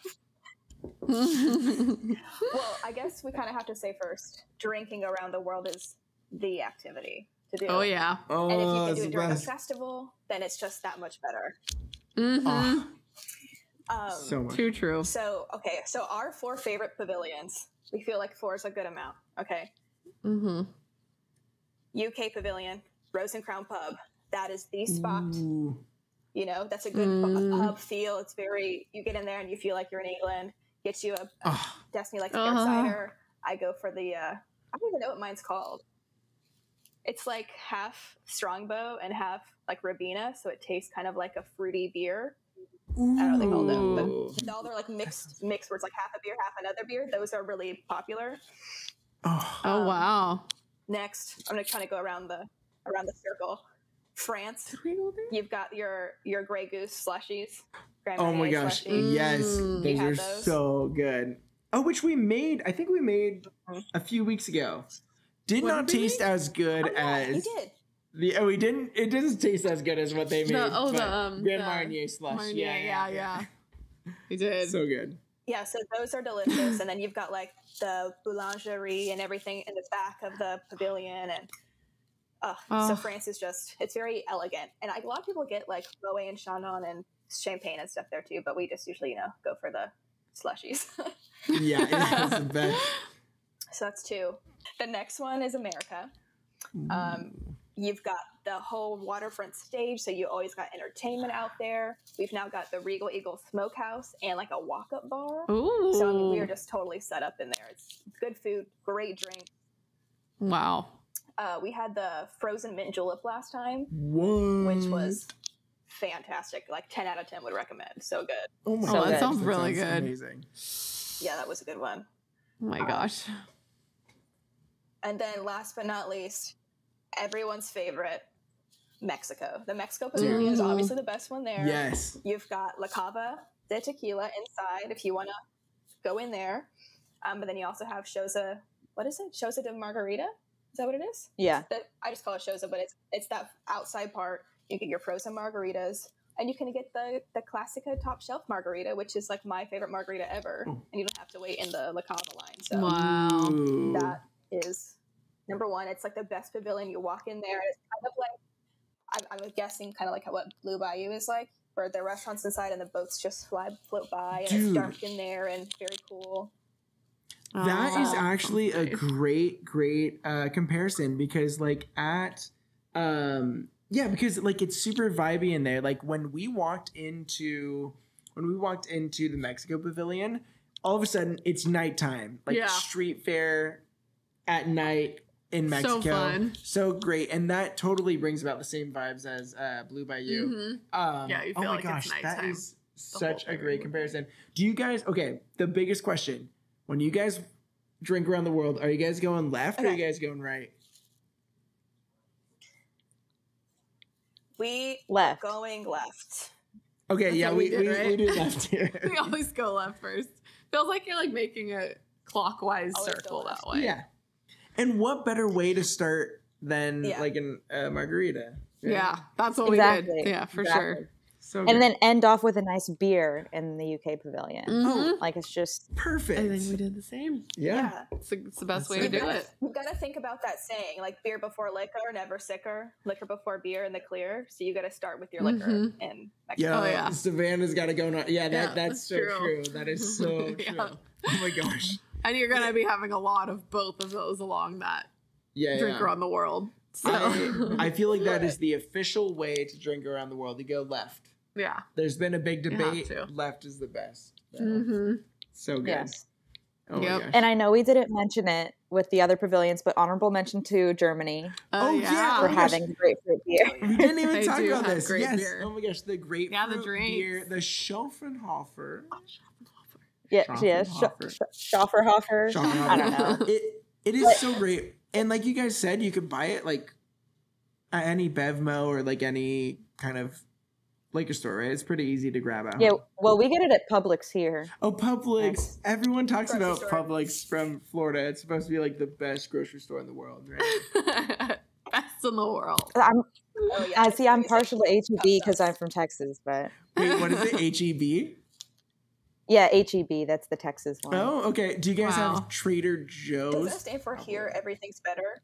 Well, I guess we kind of have to say first, drinking around the world is the activity to do. Oh yeah. Oh, And if you can that's do it the during a best. festival, then it's just that much better. Mm-hmm. Oh, so much. Too true. So okay, so our 4 favorite pavilions. We feel like 4 is a good amount. Okay. Mm-hmm. UK Pavilion, Rose and Crown Pub. That is the spot. Ooh. You know, that's a good pub feel. It's very, you get in there and you feel like you're in England. Gets you a Destiny likes beer cider. I go for the, I don't even know what mine's called. It's like half Strongbow and half like Ribena. So it tastes kind of like a fruity beer. I don't know what they call them, Ooh. but all they're like mixed where it's like half a beer, half another beer. Those are really popular. Oh. Oh wow. Next, I'm gonna kind of go around the circle. France, Did we go there? you've got your Grey Goose slushies. Grand Oh my Marnier gosh. slushie. Yes. Mm. Those You had are those? so good. Oh, which we made, I think we made a few weeks ago. Did What not did we taste make? as good Oh, yeah, you as did. we didn't. It doesn't taste as good as what they made. The but Grand Marnier slush. Marnier, yeah. We did. So good. Yeah, so those are delicious, and then you've got like the boulangerie and everything in the back of the pavilion, and so France is just—it's very elegant. And a lot of people get like Moet and Chandon and champagne and stuff there too, but we just usually go for the slushies. Yeah, it is the best. So that's 2. The next one is America. You've got the whole waterfront stage, so you always got entertainment out there. We've now got the Regal Eagle Smokehouse and like a walk-up bar. Ooh. So I mean, we are just totally set up in there. It's good food, great drink. Wow. We had the frozen mint julep last time, What? which was fantastic. Like 10 out of 10 would recommend. So good. Oh my Oh, god, that sounds really good. Amazing. Yeah, that was a good one. Oh my gosh. And then last but not least, everyone's favorite, Mexico. The Mexico Pavilion is obviously the best one there. Yes. You've got La Cava de Tequila inside if you want to go in there. But then you also have Shoza, what is it? Shoza de Margarita? Is that what it is? Yeah. I just call it Shoza, but it's that outside part. You get your frozen margaritas, and you can get the Classica top shelf margarita, which is like my favorite margarita ever. And you don't have to wait in the La Cava line. So Wow. Ooh. that is number one. It's like the best pavilion. You walk in there, it's kind of like I'm guessing kind of like what Blue Bayou is like, where the restaurants inside and the boats just float by, and it's dark in there and very cool. That is Oh, actually a nice. great comparison because like because like it's super vibey in there. Like when we walked into the Mexico Pavilion, all of a sudden it's nighttime, like Yeah. street fair at night in Mexico. So fun. So great, and that totally brings about the same vibes as Blue Bayou. Mhm. Yeah, you feel oh my like it's gosh, that nighttime is the such whole a great time. comparison. Do you guys? Okay, the biggest question: when you guys drink around the world, are you guys going left or are you guys going right? We Left. are going left. Okay, That's yeah, what we we did, right? do left here. We always go left first. Feels like you're like making a clockwise Always go circle left. that way. Yeah, and what better way to start than Yeah. like a margarita? Yeah, that's what Exactly. we did. Yeah, for Exactly. sure. So And good. then end off with a nice beer in the UK pavilion. Mhm. Like it's just perfect. I think we did the same. Yeah. It's the best That's way to it. do it. You've got to think about that saying, like beer before liquor, never sicker. Liquor before beer in the clear. So you got to start with your liquor Mhm. in Mexico. Yeah, Oh, yeah. Savannah's got to go. Yeah, Yeah, that's that's so true. true. That is so Yeah. true. Oh my gosh. And you're gonna be having a lot of both of those along that Yeah, drink yeah. around the world. So I feel like that is the official way to drink around the world. You go left. yeah. There's been a big have debate. to. Left is the best. So, Mm-hmm. so good. yes. Oh Yep. my gosh. And I know we didn't mention it with the other pavilions, but honorable mention to Germany Oh, yeah. for Oh my gosh. having grapefruit beer. We didn't even They talk do about have this. great Yes. beer. Oh my gosh, the grapefruit Yeah, the beer, drinks. the Schopenhofer. Yeah, Schopenhofer. Schafferhofer. Schopenhofer. I don't know. It is so great. And like you guys said, you could buy it like at any Bevmo or like any kind of liquor store, right? It's pretty easy to grab at Yeah, home. well, we get it at Publix here. Oh, Publix. Nice. Everyone talks Grocery about store. Publix from Florida. It's supposed to be like the best grocery store in the world, right? Best in the world. I'm Oh, yeah, it's I'm amazing. partial to HEB because Cup I'm from Texas, but Wait, what is it? HEB? yeah, HEB, that's the Texas one. Oh, okay. Do you guys Wow. have Trader Does Joe's? that stand for here, everything's better?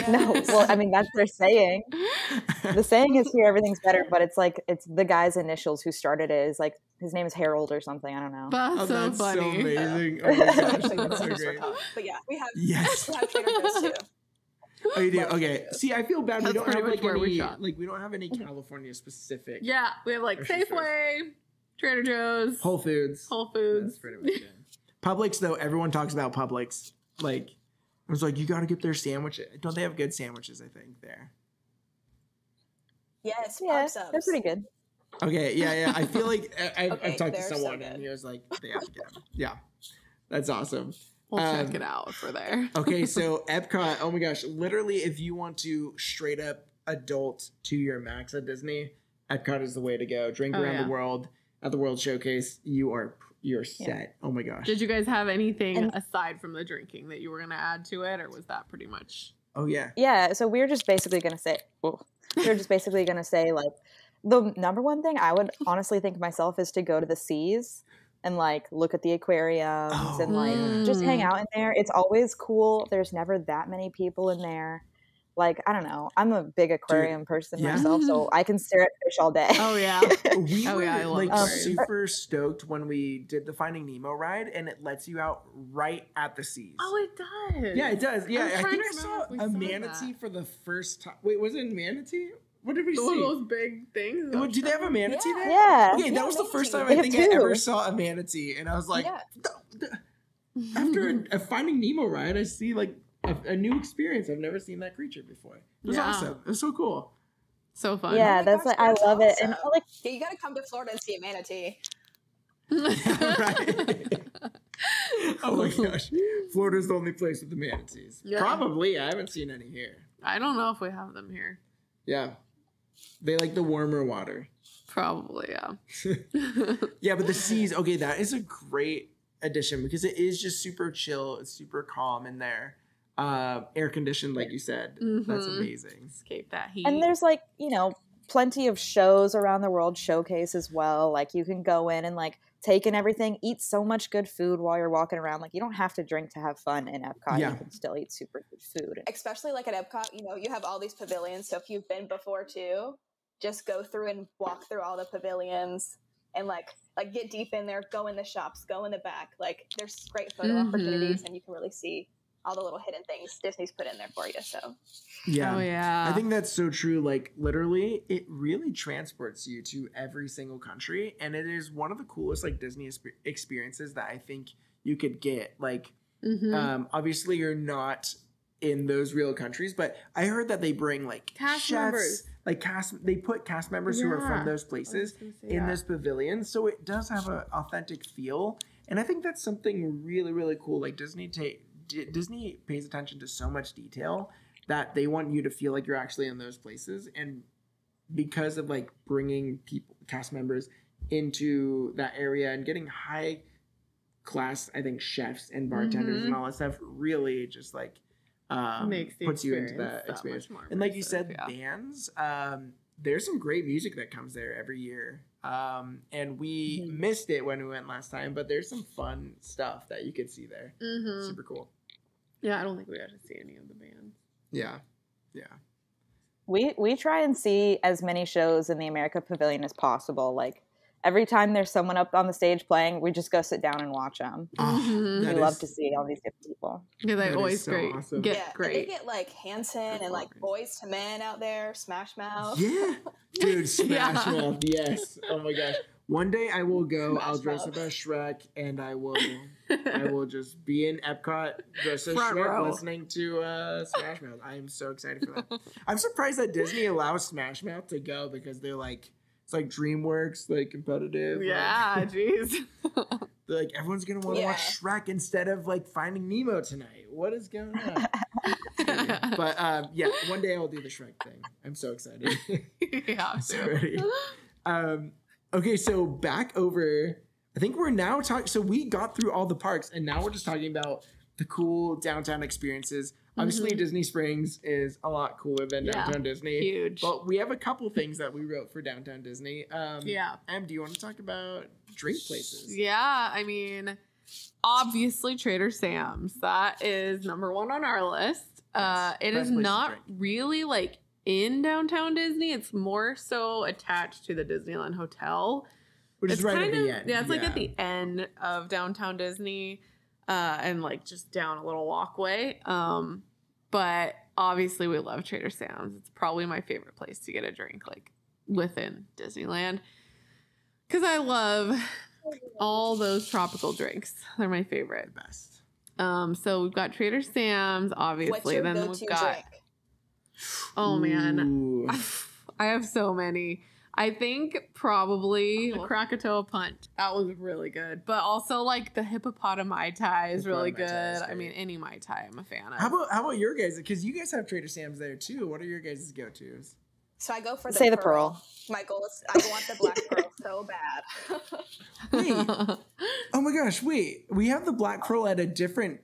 No, well, I mean, that's their saying. The saying is here, everything's better, but it's like, it's the guy's initials who started it. Is like, his name is Harold or something. I don't know. That's Oh, so that's so funny. amazing. Oh my gosh, Actually, that's that's so just for great. cup. But yeah, we have Yes. we have Trader Joe's too. Oh, you do? Okay. See, I feel bad. We That's don't pretty have much like where we any, shop. like we don't have any California specific. Yeah, we have like Grocery stores. Safeway, Trader Joe's, Whole Foods. Whole Foods. That's pretty much it. Publix, though, everyone talks about Publix. Like, I was like, you got to get their sandwiches. Don't they have good sandwiches? I think there. Yes, Yeah, Pub Subs. they're pretty good. Okay, yeah. I feel like I've Okay, talked to they're so someone good. and he was like, they have to get them. Yeah, that's awesome. We'll check it out for there. Okay, so Epcot. Oh my gosh, literally, if you want to straight up adult to your max at Disney, Epcot is the way to go. Drink Oh, around yeah. the world at the World Showcase. You're set. Yeah. Oh my gosh. Did you guys have anything And- aside from the drinking that you were going to add to it, or was that pretty much? Oh yeah. Yeah, so we were just basically going to say, like, the number one thing I would honestly think myself is to go to the seas and like look at the aquariums Oh, and like just hang out in there. It's always cool. There's never that many people in there. Like, I don't know. I'm a big aquarium person yeah. myself, so I can stare at fish all day. Oh, yeah. We Oh, were yeah, I love like aquariums. super stoked when we did the Finding Nemo ride, and it lets you out right at the seas. Oh, it does. Yeah, it does. Yeah, I'm I trying think to I remember saw if we a saw manatee that. for the first time. Wait, was it a manatee? What did we One of see? those big things. Do they have a manatee Yeah. there? Yeah. Okay, Yeah, that was the first time manatee. I They think have I two. ever saw a manatee, and I was like, Yeah. after a Finding Nemo ride, I see like a new experience. I've never seen that creature before. It was Yeah. awesome. It was so cool. So fun. Yeah, my that's gosh, like, I that's love it. And awesome. like, Yeah, you gotta come to Florida and see a manatee. Right. Oh my gosh. Florida's the only place with the manatees. Yeah. Probably. I haven't seen any here. I don't know if we have them here. Yeah. They like the warmer water. Probably, yeah. Yeah, but the seas, okay, that is a great addition because it is just super chill. It's super calm in there. Air conditioned, like you said. That's Mhm. amazing. Escape that heat. and there's like, you know, plenty of shows around the world showcase as well. Like, you can go in and like take in everything, eat so much good food while you're walking around. Like, you don't have to drink to have fun in Epcot. Yeah. You can still eat super good food. Especially like at Epcot, you know, you have all these pavilions. So if you've been before too, just go through and walk through all the pavilions and like get deep in there, go in the shops, go in the back. Like, there's great photo Mhm. opportunities, and you can really see all the little hidden things Disney's put in there for you. So Yeah. Oh, yeah. I think that's so true. Like, literally, it really transports you to every single country. And it is one of the coolest, like, Disney experiences that I think you could get. Like, Mhm. obviously, you're not in those real countries, but I heard that they bring, like, Cast chefs, members. like, they put cast members who are Yeah. from those I was places gonna say in that. this pavilion. So it does have an authentic feel. And I think that's something really, really cool. Like, Disney pays attention to so much detail that they want you to feel like you're actually in those places. And because of like bringing cast members into that area and getting high class, I think, chefs and bartenders Mhm. and all that stuff really just like Makes the puts you into experience that that experience. much more And like you immersive, said, yeah. bands, there's some great music that comes there every year. And we Mm-hmm. missed it when we went last time, but there's some fun stuff that you could see there. Mhm. Super cool. Yeah, I don't think we got to see any of the bands. Yeah. Yeah. We try and see as many shows in the America Pavilion as possible. Like, every time there's someone up on the stage playing, we just go sit down and watch them. Mhm. We that love is- to see all these different people. Yeah, they That is always so great. awesome. Get yeah, and great. they get like Hanson and like performers. Boys to Men out there, Smash Mouth. Yeah. Dude, Smash Yeah. Mouth. Yes. Oh my gosh. One day I will go. Smash I'll dress Mouth. up as Shrek, and I will just be in Epcot dressed as Front Shrek, row. listening to Smash Mouth. I am so excited for that. I'm surprised that Disney allows Smash Mouth to go because they're like it's like DreamWorks, like competitive. Yeah, jeez. They're like everyone's gonna want to watch Shrek instead of like Finding Nemo tonight. What is going on? But yeah, one day I'll do the Shrek thing. I'm so excited. Yeah, I'm so ready. Okay, so back over. I think we're now talking. So we got through all the parks, and now we're just talking about the cool downtown experiences. Obviously, Disney Springs is a lot cooler than downtown Disney. Huge. But we have a couple things that we wrote for downtown Disney. Yeah. Em, do you want to talk about drink places? Yeah, I mean, obviously Trader Sam's. That is number one on our list. Yes, it best is place to not drink. really like in downtown Disney. It's more so attached to the Disneyland Hotel. Which is It's right at kind the of, end. yeah, it's like at the end of downtown Disney, and like just down a little walkway. But obviously we love Trader Sam's. It's probably my favorite place to get a drink, like within Disneyland, because I love all those tropical drinks. They're my favorite. Best. So we've got Trader Sam's, obviously. What's your Then go-to we've got drink? oh man, Ooh. I have so many. I think probably the Krakatoa Punch. That was really good. But also like the hippopotami Mai Tai is really good. Hippopotami Mai Tai is I great. mean, any Mai Tai I'm a fan of. How about your guys? Because you guys have Trader Sam's there too. What are your guys' go-tos? So I go for the Say the pearl. pearl. My goal is I want the black pearl so bad. Wait. Oh my gosh, wait. We have the Black Pearl at a different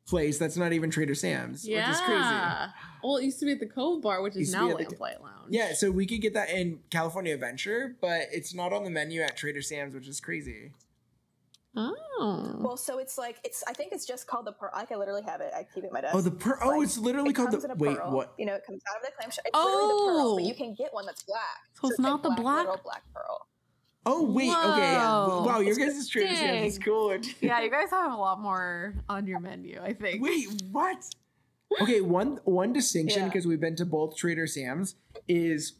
place that's not even Trader Sam's, which is crazy. Well, it used to be at the Cove Bar, which is Used to now be at the Lamplight Lounge. Yeah, so we could get that in California Adventure, but it's not on the menu at Trader Sam's, which is crazy. Oh. Well, so it's like I think it's just called the pearl. I can literally have it. I keep it in my desk. Oh, the pearl. Oh, Like, it's literally it called comes the. in a Wait, pearl. what? You know, it comes out of the clamshell. It's literally the pearl, but Oh. you can get one that's black. So it's not the black? Little black pearl. Oh, wait. Okay. Yeah. Whoa. Wow, your guys' Trader Sam's is Dang. cooler. Yeah, you guys have a lot more on your menu, I think. Wait, what? Okay, one distinction, Yeah. because we've been to both Trader Sam's, is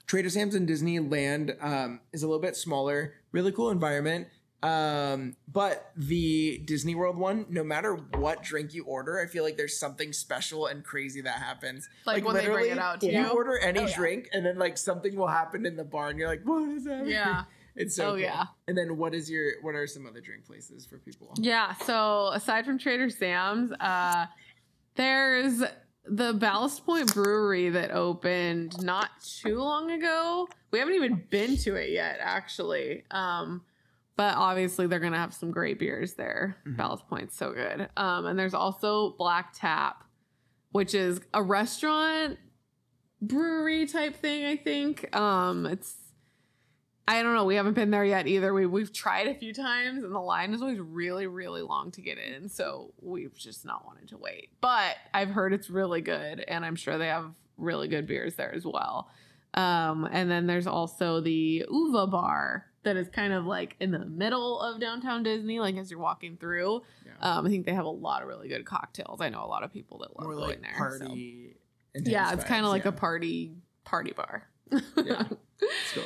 Trader Sam's in Disneyland is a little bit smaller, really cool environment. But the Disney World one, no matter what drink you order, I feel like there's something special and crazy that happens. Like when they bring it out to you you? order any Oh, yeah. drink, and then like something will happen in the bar, and you're like, "What is happening?" Yeah. It's so Oh, cool. yeah. And then what are some other drink places for people? Yeah, so aside from Trader Sam's, there's the Ballast Point Brewery that opened not too long ago. We haven't even been to it yet, actually. But obviously they're gonna have some great beers there. Mhm. Ballast Point's so good. And there's also Black Tap, which is a restaurant brewery type thing, I think. I don't know. We haven't been there yet either. We've tried a few times, and the line is always really, really long to get in. So we've just not wanted to wait. But I've heard it's really good, and I'm sure they have really good beers there as well. And then there's also the Uva Bar that is kind of like in the middle of downtown Disney, like as you're walking through. Yeah. I think they have a lot of really good cocktails. I know a lot of people that love More going like there. party. So. Yeah, it's kind of like yeah. a party bar. Yeah. It's cool.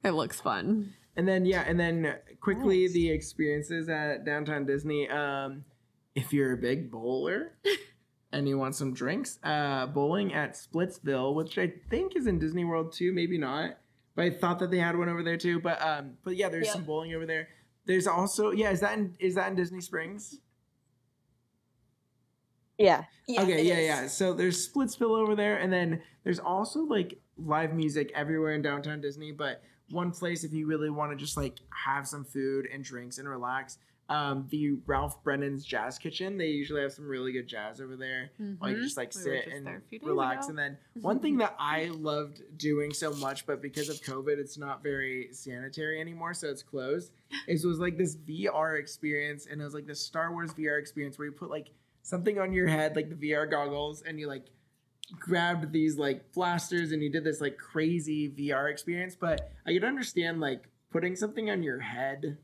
It looks fun. And then quickly Nice. the experiences at downtown Disney. If you're a big bowler and you want some drinks, bowling at Splitsville, which I think is in Disney World too, maybe not. But I thought that they had one over there too. But yeah, there's Yep. some bowling over there. There's also is that in Disney Springs? Yeah. Yeah, Okay, it yeah. is. So there's Splitsville over there, and then there's also like live music everywhere in downtown Disney. But one place, if you really want to just like have some food and drinks and relax, the Ralph Brennan's Jazz Kitchen. They usually have some really good jazz over there. While you just like We were sit just and there a few days relax. ago. And then one thing that I loved doing so much, but because of COVID, it's not very sanitary anymore, so it's closed. Was like this VR experience, and it was like this Star Wars VR experience where you put like something on your head, like the VR goggles, and you like grabbed these like blasters, and you did this like crazy VR experience. But I could understand like putting something on your head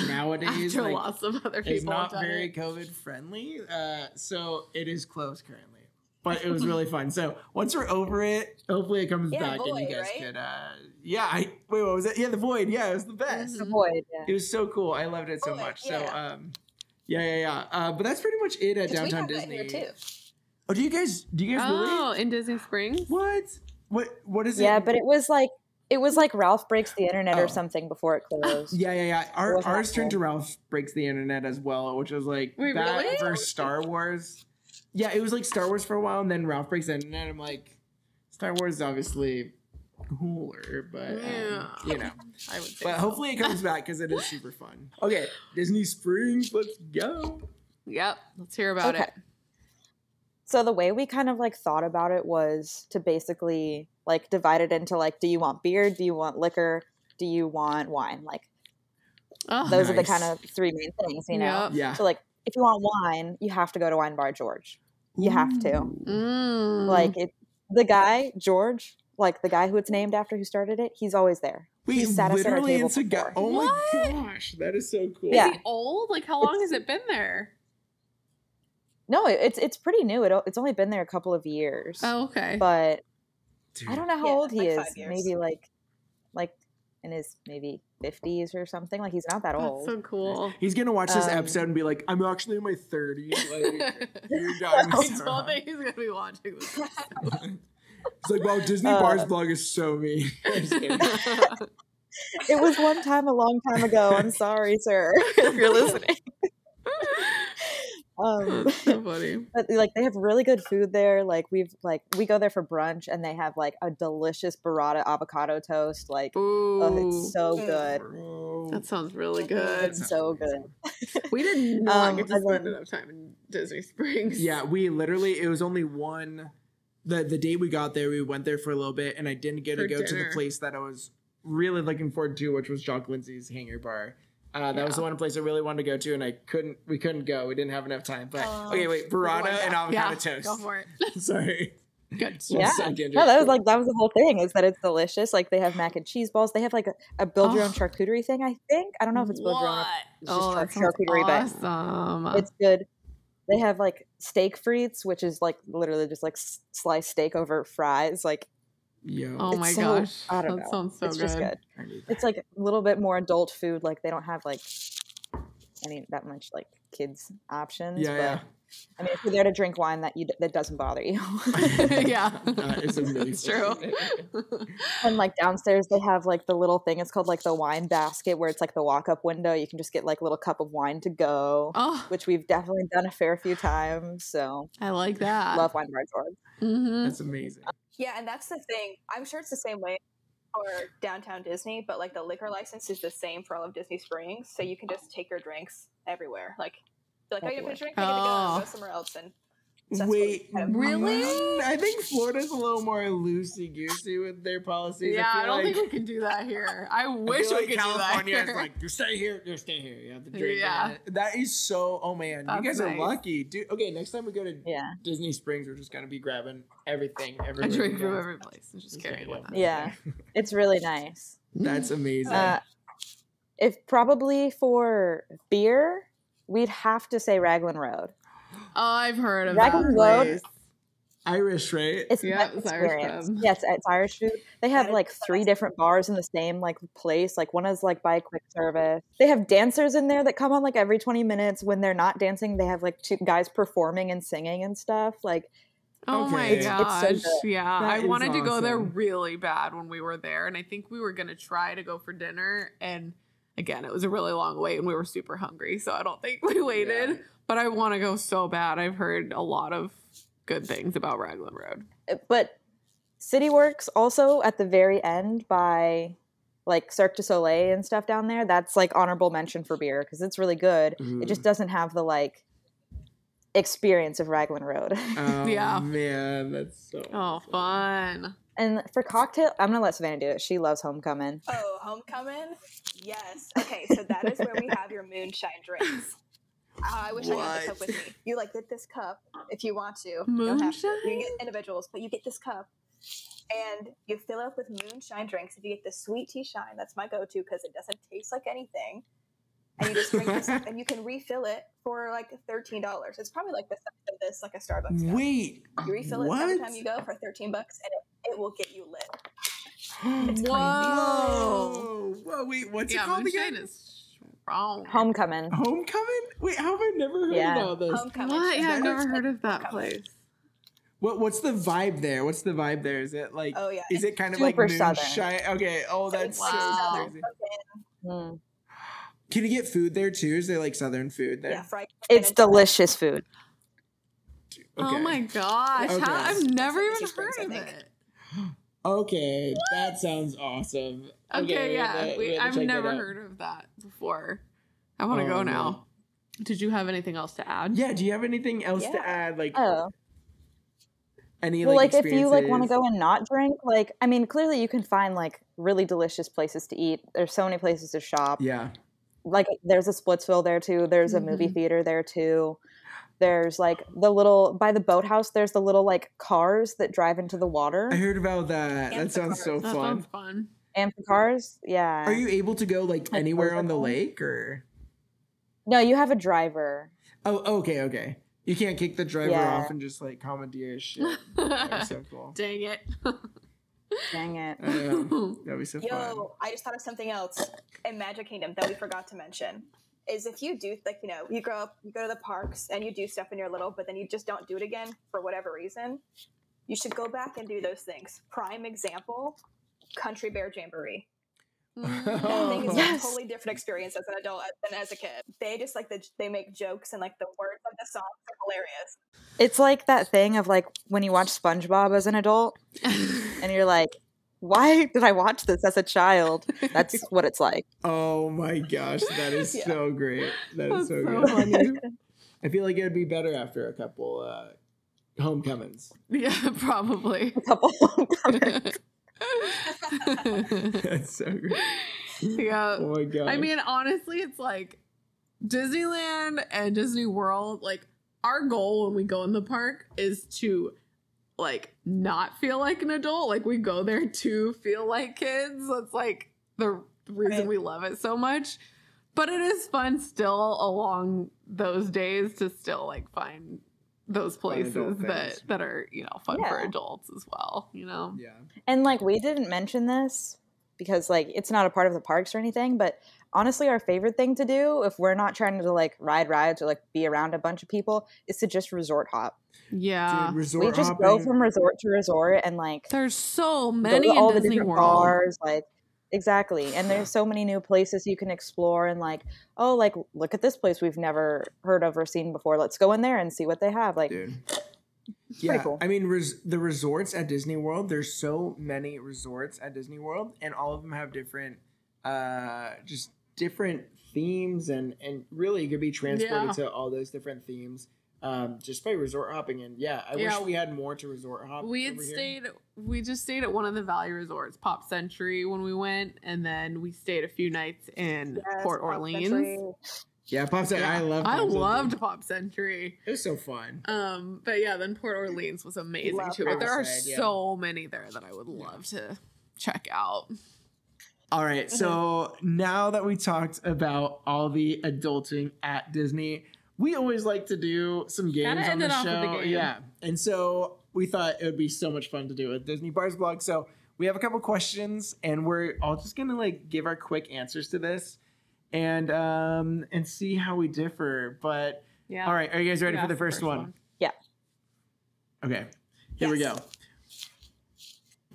nowadays. After like, lots of other is people have not done very it. COVID friendly. So it is closed currently. but it was really fun. So once we're over it, hopefully it comes back and you Void, guys right? could wait, what was it? Yeah, the Void. Yeah, it was the best. The Void, yeah. It was so cool. I loved it so Void, much. yeah. So but that's pretty much it at 'Cause we Downtown have that Disney. here too. Oh, do you guys Oh, really? in Disney Springs? What is it? Yeah, but it was like Ralph Breaks the Internet Oh. or something before it closed. Yeah. wasn't Ours that turned to cool. Ralph Breaks the Internet as well, which was like Wait, that really? for Star Wars. Yeah, it was like Star Wars for a while, and then Ralph Breaks the Internet. I'm like, Star Wars is obviously cooler, but you know. I would say But so. hopefully it comes back because it is super fun. Okay, Disney Springs, let's go. Yep. Let's hear about it. So the way we kind of like thought about it was to basically like divide it into like, do you want beer? Do you want liquor? Do you want wine? Like Oh, those are the Nice. kind of three main things, you know? Yep. Yeah. So like if you want wine, you have to go to Wine Bar George. You have to. Mm. Like the guy, George, like the guy who it's named after who started it, he's always there. Wait, He sat us at our literally table it's a guy. before. Oh What? my gosh, that is so cool. Yeah. Is he old? Like, how long has it been there? No, it's pretty new. It's only been there a couple of years. Oh, okay. But Dude. I don't know how Yeah, old he like is. 5 years. Maybe like in his maybe 50s or something. Like he's not that That's old. so cool. He's gonna watch this Um, episode and be like, "I'm actually in my 30s." Like, you I guys. told him he's gonna be watching this. It's like, wow, Disney Bars blog is so mean. I'm just kidding. It was one time a long time ago. I'm sorry, sir, if you're listening. That's so funny. But like they have really good food there. Like we go there for brunch and they have like a delicious burrata avocado toast. Like Ooh, it's so good. Bro. that sounds really good. It's so good. We did not get to and spend then- enough time in Disney Springs. Yeah, we literally, it was only one. The day we got there, we went there for a little bit, and I didn't get to For go to the dinner. place that I was really looking forward to, which was Jock Lindsay's Hangar Bar. That was the one place I really wanted to go to, and we couldn't go. We didn't have enough time. But okay, wait, burrata and avocado Yeah, toast. go for it. Sorry. Good. Yeah. Second. No, that was the whole thing. Is that it's delicious. Like they have mac and cheese balls. They have like a build your own charcuterie thing. I think I don't know if it's build your own. What? It's just that sounds charcuterie, awesome. but it's good. They have like steak frites, which is like literally just like sliced steak over fries. Like Yo. Oh it's my so- gosh, I don't that know. sounds so it's good. just good. I need that. It's like a little bit more adult food. Like they don't have like that much like kids options. Yeah, but, yeah. I mean, if you're there to drink wine, that doesn't bother you. Yeah, That is amazing. it's true. And like downstairs, they have like the little thing. It's called like the wine basket, where it's like the walk-up window. You can just get like a little cup of wine to go, Oh, which we've definitely done a fair few times. So I like that. love Wine Bar George. Mm-hmm. That's amazing. Yeah, and that's the thing. I'm sure it's the same way for downtown Disney, but like the liquor license is the same for all of Disney Springs, so you can just take your drinks everywhere. Like, be like, oh, you have a drink, take it to Oh. go somewhere else, and so that's what Wait, we kind of- Really? I think Florida's a little more loosey goosey with their policies. Yeah, I feel don't like, think we can do that here. I I wish feel we like could California do is that here. like, you stay here, you stay here. You have to drink. Yeah. That is so. Oh man, That's you guys are nice. lucky, dude. Okay, next time we go to Yeah, Disney Springs, we're just gonna be grabbing everything. I Everywhere drink we from go. every place and just carry it with us. yeah, it's really nice. That's amazing. If probably for beer, we'd have to say Raglan Road. Oh, I've heard of Raglan that Road? place. Irish, right? It's Yeah, that it's Irish experience. pub. Yes, it's Irish food. They have That is like the 3 best. different bars in the same like place. Like one is like by quick service. They have dancers in there that come on like every 20 minutes. When they're not dancing, they have like 2 guys performing and singing and stuff. Like Oh my Okay. It's so gosh. good. Yeah. That I is wanted to go there awesome. really bad when we were there. And I think we were going to try to go for dinner. And again, it was a really long wait and we were super hungry. So I don't think we waited. Yeah. But I want to go so bad. I've heard a lot of good things about Raglan Road. but City Works also at the very end by like Cirque du Soleil and stuff down there. That's like honorable mention for beer because it's really good. It just doesn't have the like experience of Raglan Road. Oh Yeah. man, that's so. Oh, awesome. fun. And for cocktail, I'm gonna let Savannah do it. She loves Homecoming. Oh, homecoming? Yes. Okay, so that is where we have your moonshine drinks. I wish I had the cup What? with me. You like get this cup if you want to. You don't have to. You Moonshine? get individuals, but you get this cup and you fill up with moonshine drinks. If you get the sweet tea shine, that's my go-to because it doesn't taste like anything. and you just drink this up, and you can refill it for like $13. It's probably like the size of this, like a Starbucks cup. Wait, You refill it every time you go for $13, and it will get you lit. It's crazy. Whoa, wait, what's it called moonshine again? is strong. Homecoming. Homecoming? Wait, how have I never heard about this? Homecoming. What? Yeah, I've never It's heard like of that Homecoming. place. What's the vibe there? What's the vibe there? Is it like? Oh, yeah. Is it kind of like Super southern. moonshine? Okay. Oh, that's It's so like Wow. crazy. Mm. Can you get food there too? Is there like southern food there? Yeah, fried chicken It's and chicken. delicious food. Oh Okay. my gosh. Okay. I've never It's like even Springs, I heard of think. it. Okay, that sounds awesome. Okay, yeah. we have to I've check that never out. heard of that before. I want to Oh, go man. now. Did you have anything else to add? Yeah. Do you have anything else to Yeah. add? Like Oh. any Well, like like if you like want to experiences? go and not drink, like I mean, clearly you can find like really delicious places to eat. There's so many places to shop. Yeah. Like there's a Splitsville there too. There's a movie Mhm. theater there too. There's like the little by the boathouse. There's the little like cars that drive into the water. I heard about that. That sounds so That fun. sounds fun. Amphicars. Yeah. Are you able to go like anywhere on the motorcycle? lake or? No, you have a driver. Oh, okay. You can't kick the driver Yeah. off and just like commandeer shit. That's so cool. Dang it. Dang it. That'd be so fun. Yo, I just thought of something else in Magic Kingdom that we forgot to mention. Is if you do, like, you know, you grow up, you go to the parks, and you do stuff when you're little, but then you just don't do it again for whatever reason, you should go back and do those things. Prime example, Country Bear Jamboree. That thing is Yes. a totally different experience as an adult than as a kid. They just like they make jokes and like the words of the songs are hilarious. It's like that thing of like when you watch SpongeBob as an adult and you're like, why did I watch this as a child? That's what it's like. Oh my gosh, that is Yeah. so great. That is That's so so good. funny. I feel like it would be better after a couple homecomings. Yeah, probably. A couple homecomings. That's so great. Yeah. Oh my gosh. I mean, honestly, it's like Disneyland and Disney World, like our goal when we go in the park is to like not feel like an adult. Like we go there to feel like kids. That's like the reason Right. we love it so much. But it is fun still along those days to still like find those Fun places adult things. that are, you know, fun for Yeah. adults as well, you know? yeah. And like we didn't mention this because like it's not a part of the parks or anything, but honestly our favorite thing to do if we're not trying to like ride rides or like be around a bunch of people is to just resort hop. Yeah. Dude, resort We just hopping. go from resort to resort and like There's so go many to all in the Disney different World. bars, like exactly. And there's so many new places you can explore and like, oh, like look at this place we've never heard of or seen before. Let's go in there and see what they have. Like Dude. pretty Yeah, cool. I mean, the resorts at Disney World. There's so many resorts at Disney World, and all of them have different, just different themes, and really you could be transported Yeah. to all those different themes, just by resort hopping. And yeah, I Yeah. wish we had more to resort hop. We just stayed at one of the Valley Resorts, Pop Century, when we went, and then we stayed a few nights in Yes, Port Pop Orleans. Century. Yeah, Pop Century. I love. I Pop Century. loved Pop Century. It was so fun. But yeah, then Port Orleans was amazing Love too. But there are Riverside, yeah. so many there that I would love to check out. All right, so now that we talked about all the adulting at Disney, we always like to do some games Gotta on end the it off with a show. game. Yeah, and so we thought it would be so much fun to do a Disney Bars blog. So we have a couple questions, and we're all just gonna like give our quick answers to this, and see how we differ. But Yeah. all right, are you guys ready You for the asked first one? Yeah. Okay, here we go. Yes.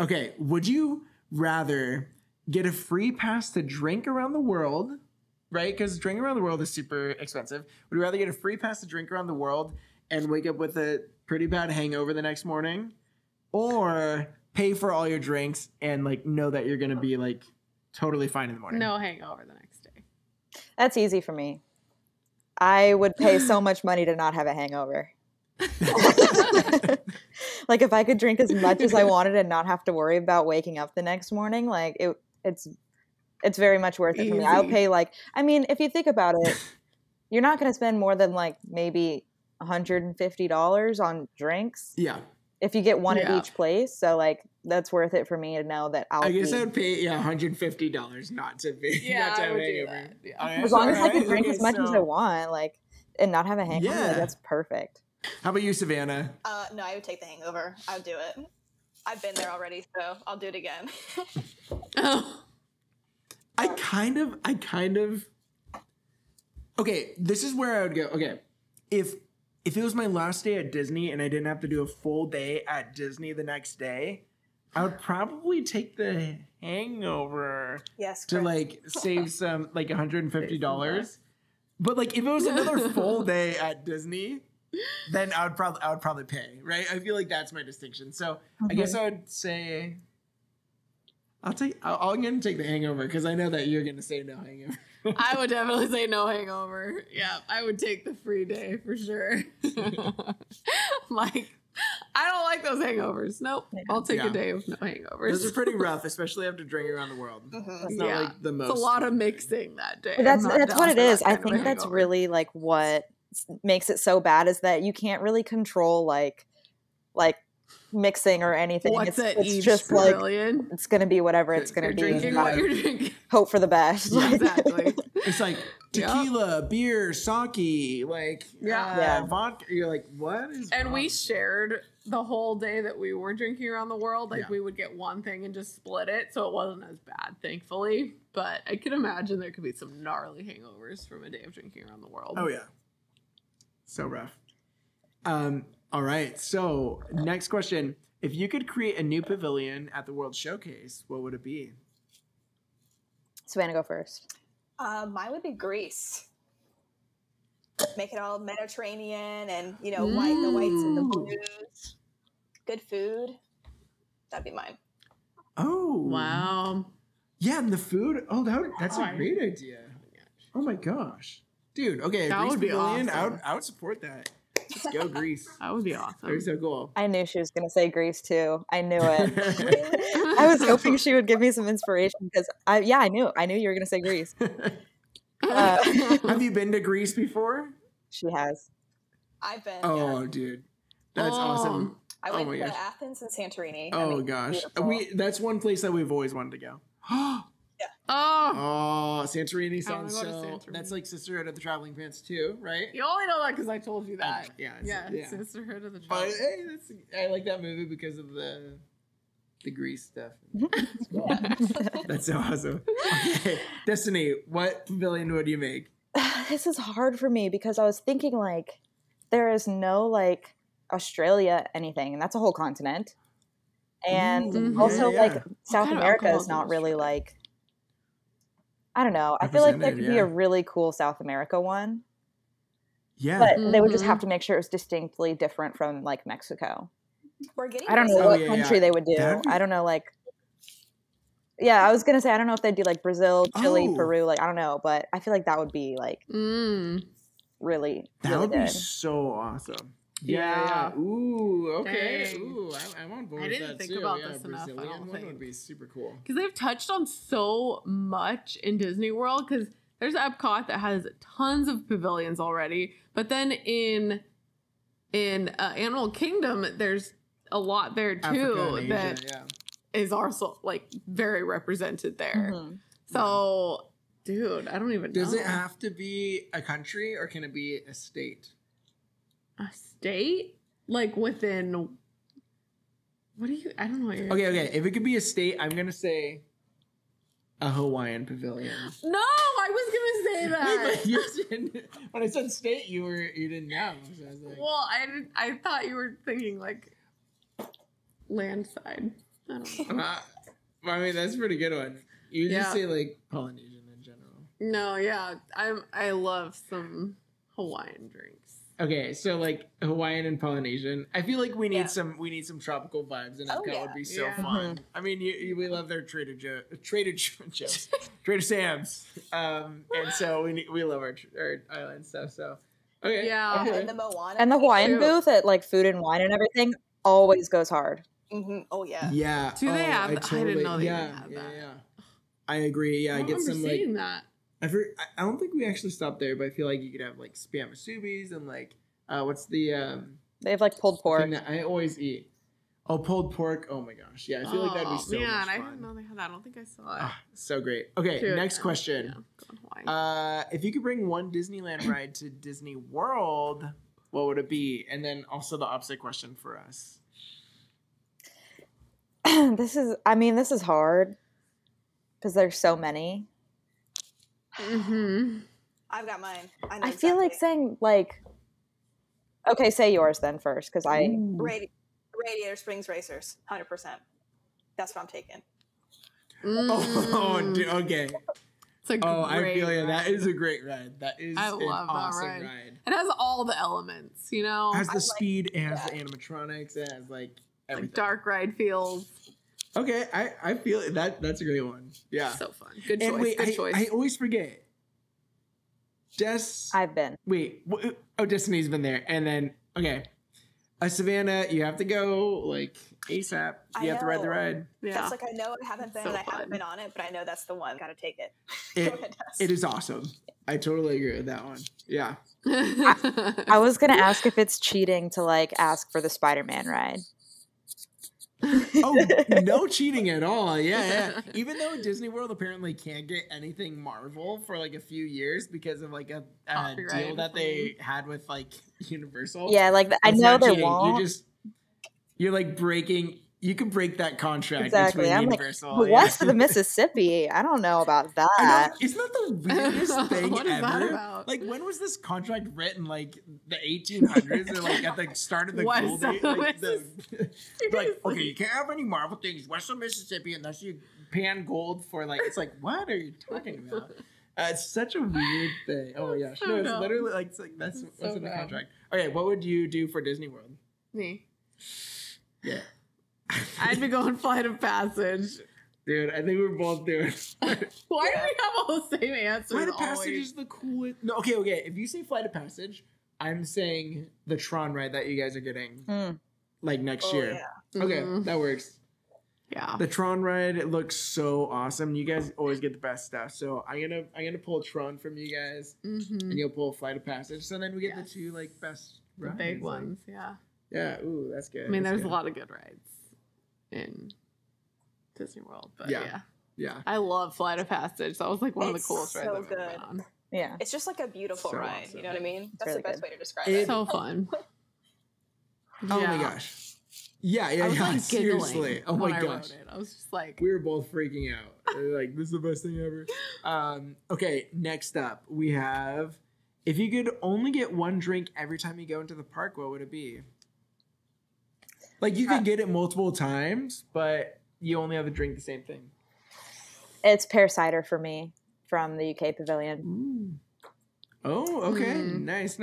Okay, would you rather get a free pass to drink around the world, right? Because drinking around the world is super expensive. Would you rather get a free pass to drink around the world and wake up with a pretty bad hangover the next morning, or pay for all your drinks and like know that you're gonna be like totally fine in the morning? No hangover the next day. that's easy for me. I would pay so much money to not have a hangover. Like if I could drink as much as I wanted and not have to worry about waking up the next morning, like it's very much worth it for me. I'll Easy. pay like, I mean, if you think about it, you're not going to spend more than like maybe $150 on drinks. Yeah. if you get one at Yeah. each place. So like that's worth it for me to know that I'll I guess be, I would pay $150 not to be not to I have would do hangover. that. Yeah. Okay, as long as I can alright, drink okay, as much as I so- want, like, and not have a hangover. Yeah. Like, that's perfect. How about you, Savannah? No, I would take the hangover. I would do it. I've been there already, so I'll do it again. Oh. I kind of. Okay, this is where I would go. Okay, if it was my last day at Disney and I didn't have to do a full day at Disney the next day, I would probably take the hangover Yes, to Chris. like save some like $150. But like if it was another full day at Disney, then I would probably pay, right? I feel like that's my distinction. So I guess I would say I'm gonna take the hangover because I know that you're gonna say no hangover. I would definitely say no hangover. Yeah, I would take the free day for sure. Like, I don't like those hangovers. Nope. I'll take Yeah. a day of no hangovers. Those are pretty rough, especially after drinking around the world. It's not Yeah. like the most. It's a lot of mixing that day. But that's I'm not that's down what it for is. that I kind of think that's hangover. really like what makes it so bad is that you can't really control like mixing or anything. What's at it's each just like pavilion. it's gonna be whatever it's You're gonna be. Drinking and what not you're drinking. hope for the best. Yeah, exactly. It's like tequila, beer, sake, like Yeah. vodka. You're like, what is? And we wrong? shared the whole day that we were drinking around the world. Like, Yeah. we would get one thing and just split it. So it wasn't as bad, thankfully. But I could imagine there could be some gnarly hangovers from a day of drinking around the world. Oh yeah, so rough. All right. So next question: if you could create a new pavilion at the World Showcase, what would it be? Savannah, go first. Mine would be Greece. Make it all Mediterranean and, white, the whites and the blues. Good food. That'd be mine. Oh Wow. Yeah, and the food. Oh, that's a Oh, great idea. Oh my gosh, dude. Okay, That Greece would be pavilion. awesome. I would support that. Let's go Greece. That would be That'd awesome. be so cool. I knew she was gonna say Greece too. I knew it. I was hoping she would give me some inspiration because I knew you were gonna say Greece. Have you been to Greece before? She has. I've been. Oh, dude, that's awesome. I oh went my to gosh. Athens and Santorini. Oh gosh, beautiful. that's one place that we've always wanted to go. Oh, Oh, Santorini I sounds wanna go to so. Santorini. That's like Sisterhood of the Traveling Pants too, right? you only know that because I told you that. Yeah, Yeah, Sisterhood of the But Travel. hey, I like that movie because of the Grease stuff. That's so awesome. Okay, Destiny, what pavilion would you make? This is hard for me because I was thinking like there is no like Australia anything, and that's a whole continent. And Mhm. also Yeah, like yeah. South kind of America alcohol is is not in really Australia? like I don't know. I feel like there could be Represented, a really cool South America one, Yeah. but they would just Mhm. have to make sure it was distinctly different from like Mexico. We're getting. I don't know Brazil. what yeah, country yeah. they would do. That'd be- I don't know like yeah, I was gonna say I don't know if they'd do like Brazil, Chile, Oh. Peru, like I don't know, but I feel like that would be like Mm. really That really would be good. so awesome. Yeah. Ooh, okay. Dang. Ooh, I'm on board I with didn't that think too. about Yeah, this enough, I Brazilian don't one think. would be super cool. Because they've touched on so much in Disney World. Because there's Epcot that has tons of pavilions already, but then in Animal Kingdom, there's a lot there too Africa and that Asia, is also like very represented there. Mhm. So, dude, I don't even Does know. it have to be a country or can it be a state? a state like within? What do you? I don't know. What you're Okay. If it could be a state, I'm gonna say a Hawaiian pavilion. No, I was gonna say that. But you didn't- when I said state, you didn't know. So I was like, Well, I thought you were thinking like landside. I don't know. I mean, that's a pretty good one. You just Yeah. say like Polynesian in general. No, yeah, I love some Hawaiian drinks. Okay, so like Hawaiian and Polynesian. I feel like we need Yeah. some tropical vibes, and Oh, Epcot yeah. would be so Yeah. fun. I mean, we love their Trader Sam's, and so we love our island stuff. So okay, Yeah. okay. And the Moana. And the Hawaiian Cute. booth at like food and wine and everything always goes hard. Mhm. Oh yeah. Yeah. Do they have I that? I didn't know they yeah, even had yeah, that. yeah. I agree. Yeah, I I don't get remember some like. seeing that. I don't think we actually stopped there, but I feel like you could have like spam musubis and like what's the They have like pulled pork. thing that I always eat? Oh, pulled pork. Oh my gosh. Yeah, I feel like that'd be so much fun. I didn't know they had that. I don't think I saw it. Ah, so great. Okay, Dude, next question. Yeah, go on Hawaii. If you could bring one Disneyland ride to Disney World, what would it be? And then also the opposite question for us. This is hard because there's so many. Mm-hmm. I've got mine. I know I feel like saying like, okay, say yours then first because I. Radiator Springs Racers, 100%. That's what I'm taking. Okay. It's a I feel ride. that is a great ride. That is I an love that awesome ride. ride. It has all the elements, you know? It has the I speed, it has the animatronics, it has like everything. Like dark ride feels. Okay, I feel that's a great one. Yeah. So fun. Good And choice. wait, Good choice. I always forget. I've been. Wait, Destiny's been there. And then, okay. Savannah, you have to go like ASAP. You have to ride the ride. Yeah. That's like, I know I haven't been So and I fun. haven't been on it, but I know that's the one. Gotta take it. It is awesome. I totally agree with that one. Yeah. I was gonna ask if it's cheating to like ask for the Spider-Man ride. Oh, no cheating at all. Yeah. Even though Disney World apparently can't get anything Marvel for like a few years because of like a deal that they had with like Universal. Yeah, like I It's know not they cheating. won't. You're like breaking. You can break that contract Exactly. between I'm like, Universal. west of the Mississippi. I don't know about that. I know, isn't that the weirdest thing What is that ever? about? Like, when was this contract written? Like the 1800s, or like at the start of the West gold of age? the Like, like, okay, Seriously. you can't have any Marvel things west of Mississippi unless you pan gold for like. It's like, what are you talking about? It's such a weird thing. Oh my gosh, So no, it's dumb. literally like, it's like that's It's what's so in the dumb. contract. Okay, what would you do for Disney World? Me. Yeah, I'd be going Flight of Passage. dude, I think we're both doing. Why do we have all the same answers? Flight of Passage always? is the coolest. No, okay. If you say Flight of Passage, I'm saying the Tron ride that you guys are getting like next year. Yeah. Okay, Mhm. that works. Yeah. The Tron ride, it looks so awesome. You guys always get the best stuff. So I'm gonna pull Tron from you guys, Mm-hmm. and you'll pull Flight of Passage. So then we get the Yes. two like best The rides. big like- ones, yeah. Yeah. Ooh, that's good. I mean, that's there's good. a lot of good rides in Disney World, but Yeah. yeah. Yeah. I love Flight of Passage. That was like one of the It's coolest rides so I've ever been good. on. Yeah. It's just like a beautiful So ride. awesome. You know what I mean? That's really the best good. way to describe It- it. So fun. Oh Yeah. my gosh. Yeah. I was like giggling Seriously. Oh when my I gosh. wrote it. I was just like, We were both freaking out. We were like, this is the best thing ever. Okay, next up, we have if you could only get one drink every time you go into the park, what would it be? Like, you could get it multiple times, but you only have to drink the same thing. It's pear cider for me from the UK Pavilion. Oh, okay. Nice.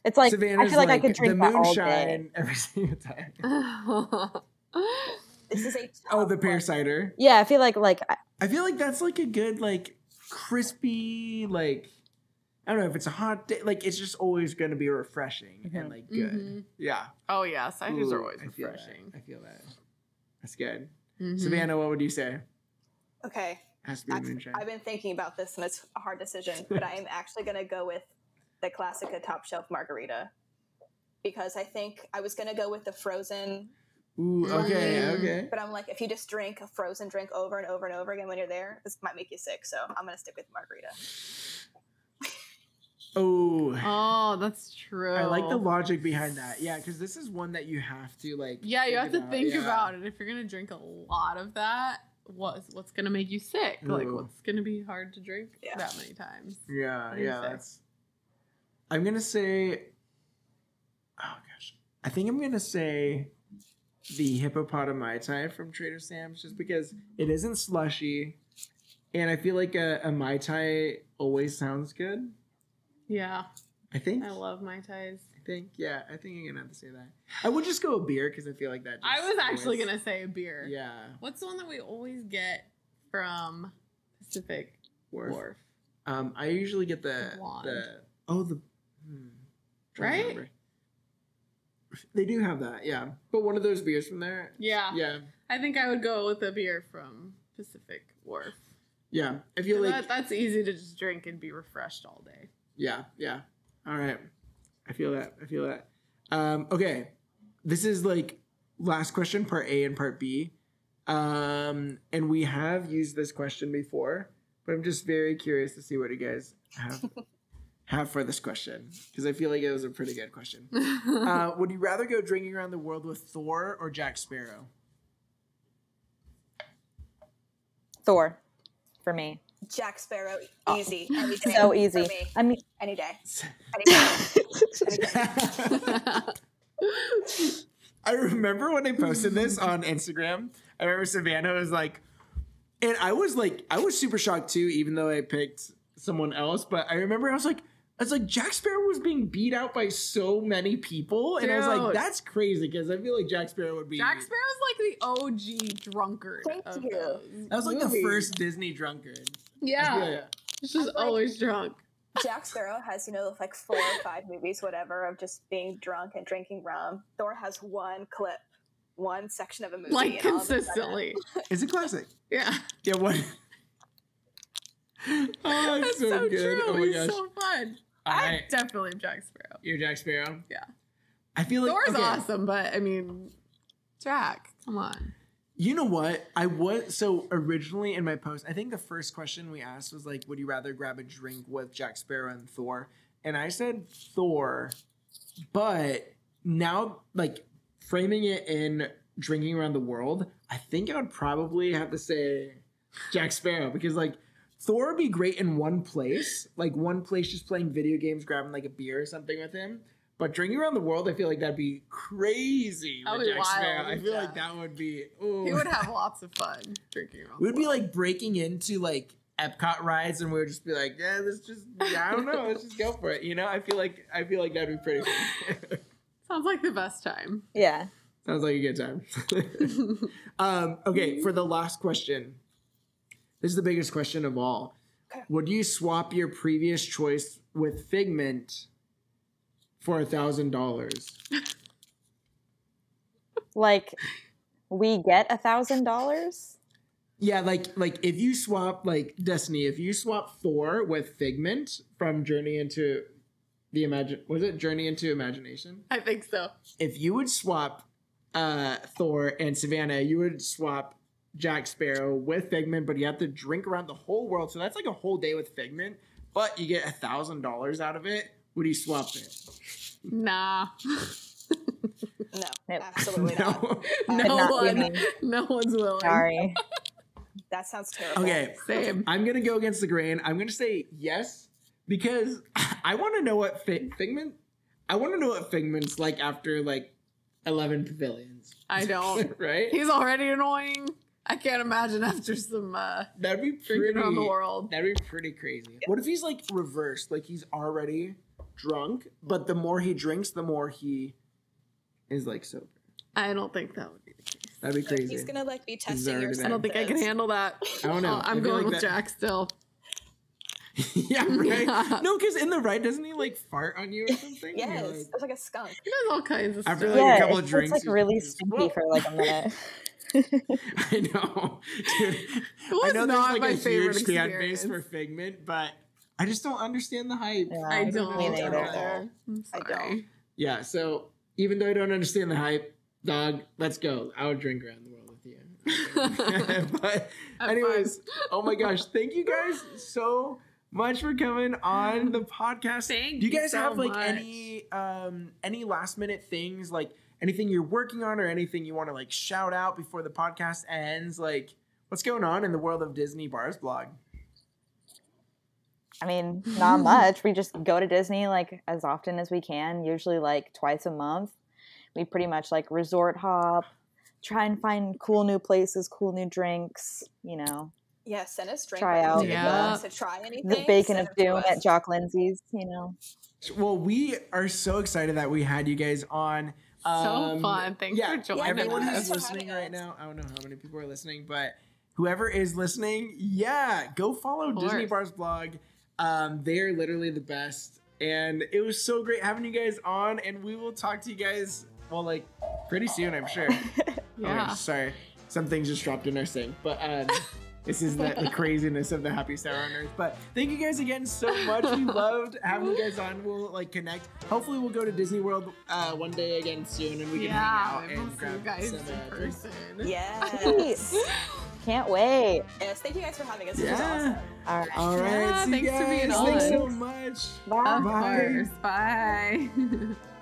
It's like Savannah's I feel like I could drink the that all day. moonshine every single time. This is a Oh, tough the pear one. cider. Yeah, I feel like I feel like that's like a good, like, crispy, like, I don't know if it's a hot day. Like, it's just always going to be refreshing and, like, good. Mhm. Yeah. oh yeah, ciders are Ooh, always I feel that. refreshing. I feel that. That's good. Mhm. Savannah, what would you say? Okay. Has to be the moonshine. I've been thinking about this and it's a hard decision, but I am actually going to go with the Classica Top Shelf Margarita because I think I was going to go with the frozen, Ooh, okay, Mm. okay. but I'm like, if you just drink a frozen drink over and over and over again when you're there, this might make you sick. So I'm going to stick with margarita. Oh, Oh, that's true. I like the logic behind that. Yeah, because this is one that you have to, like. Yeah, you have to think yeah. about it. If you're gonna drink a lot of that, what's gonna make you sick? Like, Ooh. what's gonna be hard to drink Yeah. that many times? Yeah, What do you yeah, say? that's. I'm gonna say. Oh gosh, I think I'm gonna say the hippopotami Mai Tai from Trader Sam's, just because it isn't slushy, and I feel like a Mai Tai always sounds good. Yeah, I think. I love Mai Tais. Yeah, I think I'm gonna have to say that. I would just go with beer because I feel like that. Just I was actually always- gonna say a beer. Yeah. What's the one that we always get from Pacific Wharf. Wharf? I usually get The blonde. trying to Right? remember. They do have that, yeah. But one of those beers from there. Yeah. Yeah. I think I would go with a beer from Pacific Wharf. Yeah. I feel like That's easy to just drink and be refreshed all day. yeah. All right. I feel that. Okay. This is like last question, part A and part B. And we have used this question before, but I'm just very curious to see what you guys have for this question, because I feel like it was a pretty good question. Would you rather go drinking around the world with Thor or Jack Sparrow? Thor, for me. Jack Sparrow, easy. Any day. So easy. For me. I mean, Any day. Any day. Any day. I remember when I posted this on Instagram, I remember Savannah was like, and I was super shocked too, even though I picked someone else. But I remember I was like, Jack Sparrow was being beat out by so many people. And I was like, Dude. that's crazy, because I feel like Jack Sparrow would be. Jack Sparrow's like the OG drunkard. Thank of you. those That was like the movies. first Disney drunkard. Yeah. He's just I'm like- always drunk. Jack Sparrow has, like 4 or 5 movies, whatever, of just being drunk and drinking rum. Thor has one clip, one section of a movie. Like and all of a sudden- consistently. It's a classic. Yeah. Yeah, what? Oh, That's it's so, so good. true. Oh my He's gosh. so fun. All I right. definitely am Jack Sparrow. You're Jack Sparrow? Yeah. I feel like Thor's okay. awesome, but I mean, Jack, come on. You know what? So originally in my post, I think the first question we asked was like, would you rather grab a drink with Jack Sparrow and Thor? And I said Thor, but now like framing it in drinking around the world, I think I would probably have to say Jack Sparrow, because like Thor would be great in one place, just playing video games, grabbing like a beer or something with him. But drinking around the world, I feel like that'd be crazy That with would be Jack wild Sparrow. I with feel like Jack. that would be. Ooh. He would have lots of fun drinking around. We'd the be world. like breaking into like Epcot rides, and we would just be like, yeah, I don't know, let's just go for it. You know, I feel like that'd be pretty fun. Sounds like the best time. yeah. Sounds like a good time. Okay, for the last question, this is the biggest question of all. Okay. Would you swap your previous choice with Figment for $1,000? Like, we get $1,000? Yeah, like if you swap Destiny, if you swap Thor with Figment from Journey into Imagination? I think so. If you would swap Thor and Savannah, you would swap Jack Sparrow with Figment, but you have to drink around the whole world. So that's like a whole day with Figment, but you get $1,000 out of it. Would you swap it? Nah. No, Nope. absolutely not. No not one. winning. No one's willing. Sorry. That sounds terrible. Okay, Same. I'm gonna go against the grain. I'm gonna say yes, because I want to know what Figment. I want to know what Figment's like after like 11 pavilions. I don't. Right? He's already annoying. I can't imagine after some That'd be pretty. drinking around the world. That'd be pretty crazy. What if he's like reversed? Like he's already drunk, but the more he drinks, the more he is like sober. I don't think that would be the case. That'd be Like, crazy. he's gonna be testing already your bad. I don't think I can handle that. I don't know. I'm I feel going like with that- Jack still. Yeah, right. Yeah. No, because in the ride, doesn't he like fart on you or something? Yes, You're like- it's like a skunk. He does all kinds of After, stuff. like, a Yeah, couple of it's drinks, like you really just- stinky for like a minute. I know. Dude, was I know there's not like my a favorite huge fan base experience. for Figment, but I just don't understand the hype. Yeah, I don't. Me at neither. all. I'm I sorry. don't. Yeah, so even though I don't understand the hype, dog, let's go. I would drink around the world with you. But Have anyways, oh my gosh, thank you guys so much for coming on the podcast. Thank Do you you guys so have like much. any last minute things, like anything you're working on or anything you want to like shout out before the podcast ends? Like what's going on in the world of Disney Bars blog? I mean, not much. We just go to Disney like as often as we can, usually like twice a month. We pretty much like resort hop, try and find cool new places, cool new drinks, you know. Yeah, send us drink Try out recommendations to try anything. The Bacon send of them to Doom us. at Jock Lindsay's, you know. Well, we are so excited that we had you guys on. So fun. Thanks yeah, for joining everyone us. who's For listening having right us. now, I don't know how many people are listening, but whoever is listening, yeah, go follow Of Disney course. Bars blog. They're literally the best, and it was so great having you guys on. And we will talk to you guys, well, like pretty soon, I'm sure. Yeah. Okay, sorry, some things just dropped in our sync, but This is the craziness of the happiest hour on earth. But thank you guys again so much. We loved having you guys on. We'll like connect. Hopefully we'll go to Disney World one day again soon, and we can hang out we'll and see grab you guys some in person. Yes. Can't wait. Yes, thank you guys for having us. This Yeah. was awesome. All right. All right. Yeah, see you thanks for being guys. on. Thanks so much. Bye. Of Bye. course. Bye.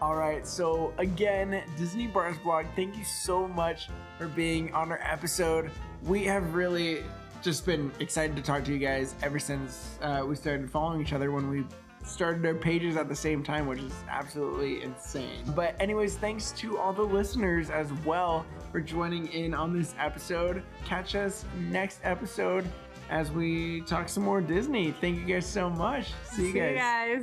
All right, so again, Disney Bars Blog, thank you so much for being on our episode. We have really just been excited to talk to you guys ever since we started following each other when we started our pages at the same time, which is absolutely insane. But anyways, thanks to all the listeners as well for joining in on this episode. Catch us next episode as we talk some more Disney. Thank you guys so much. See you guys.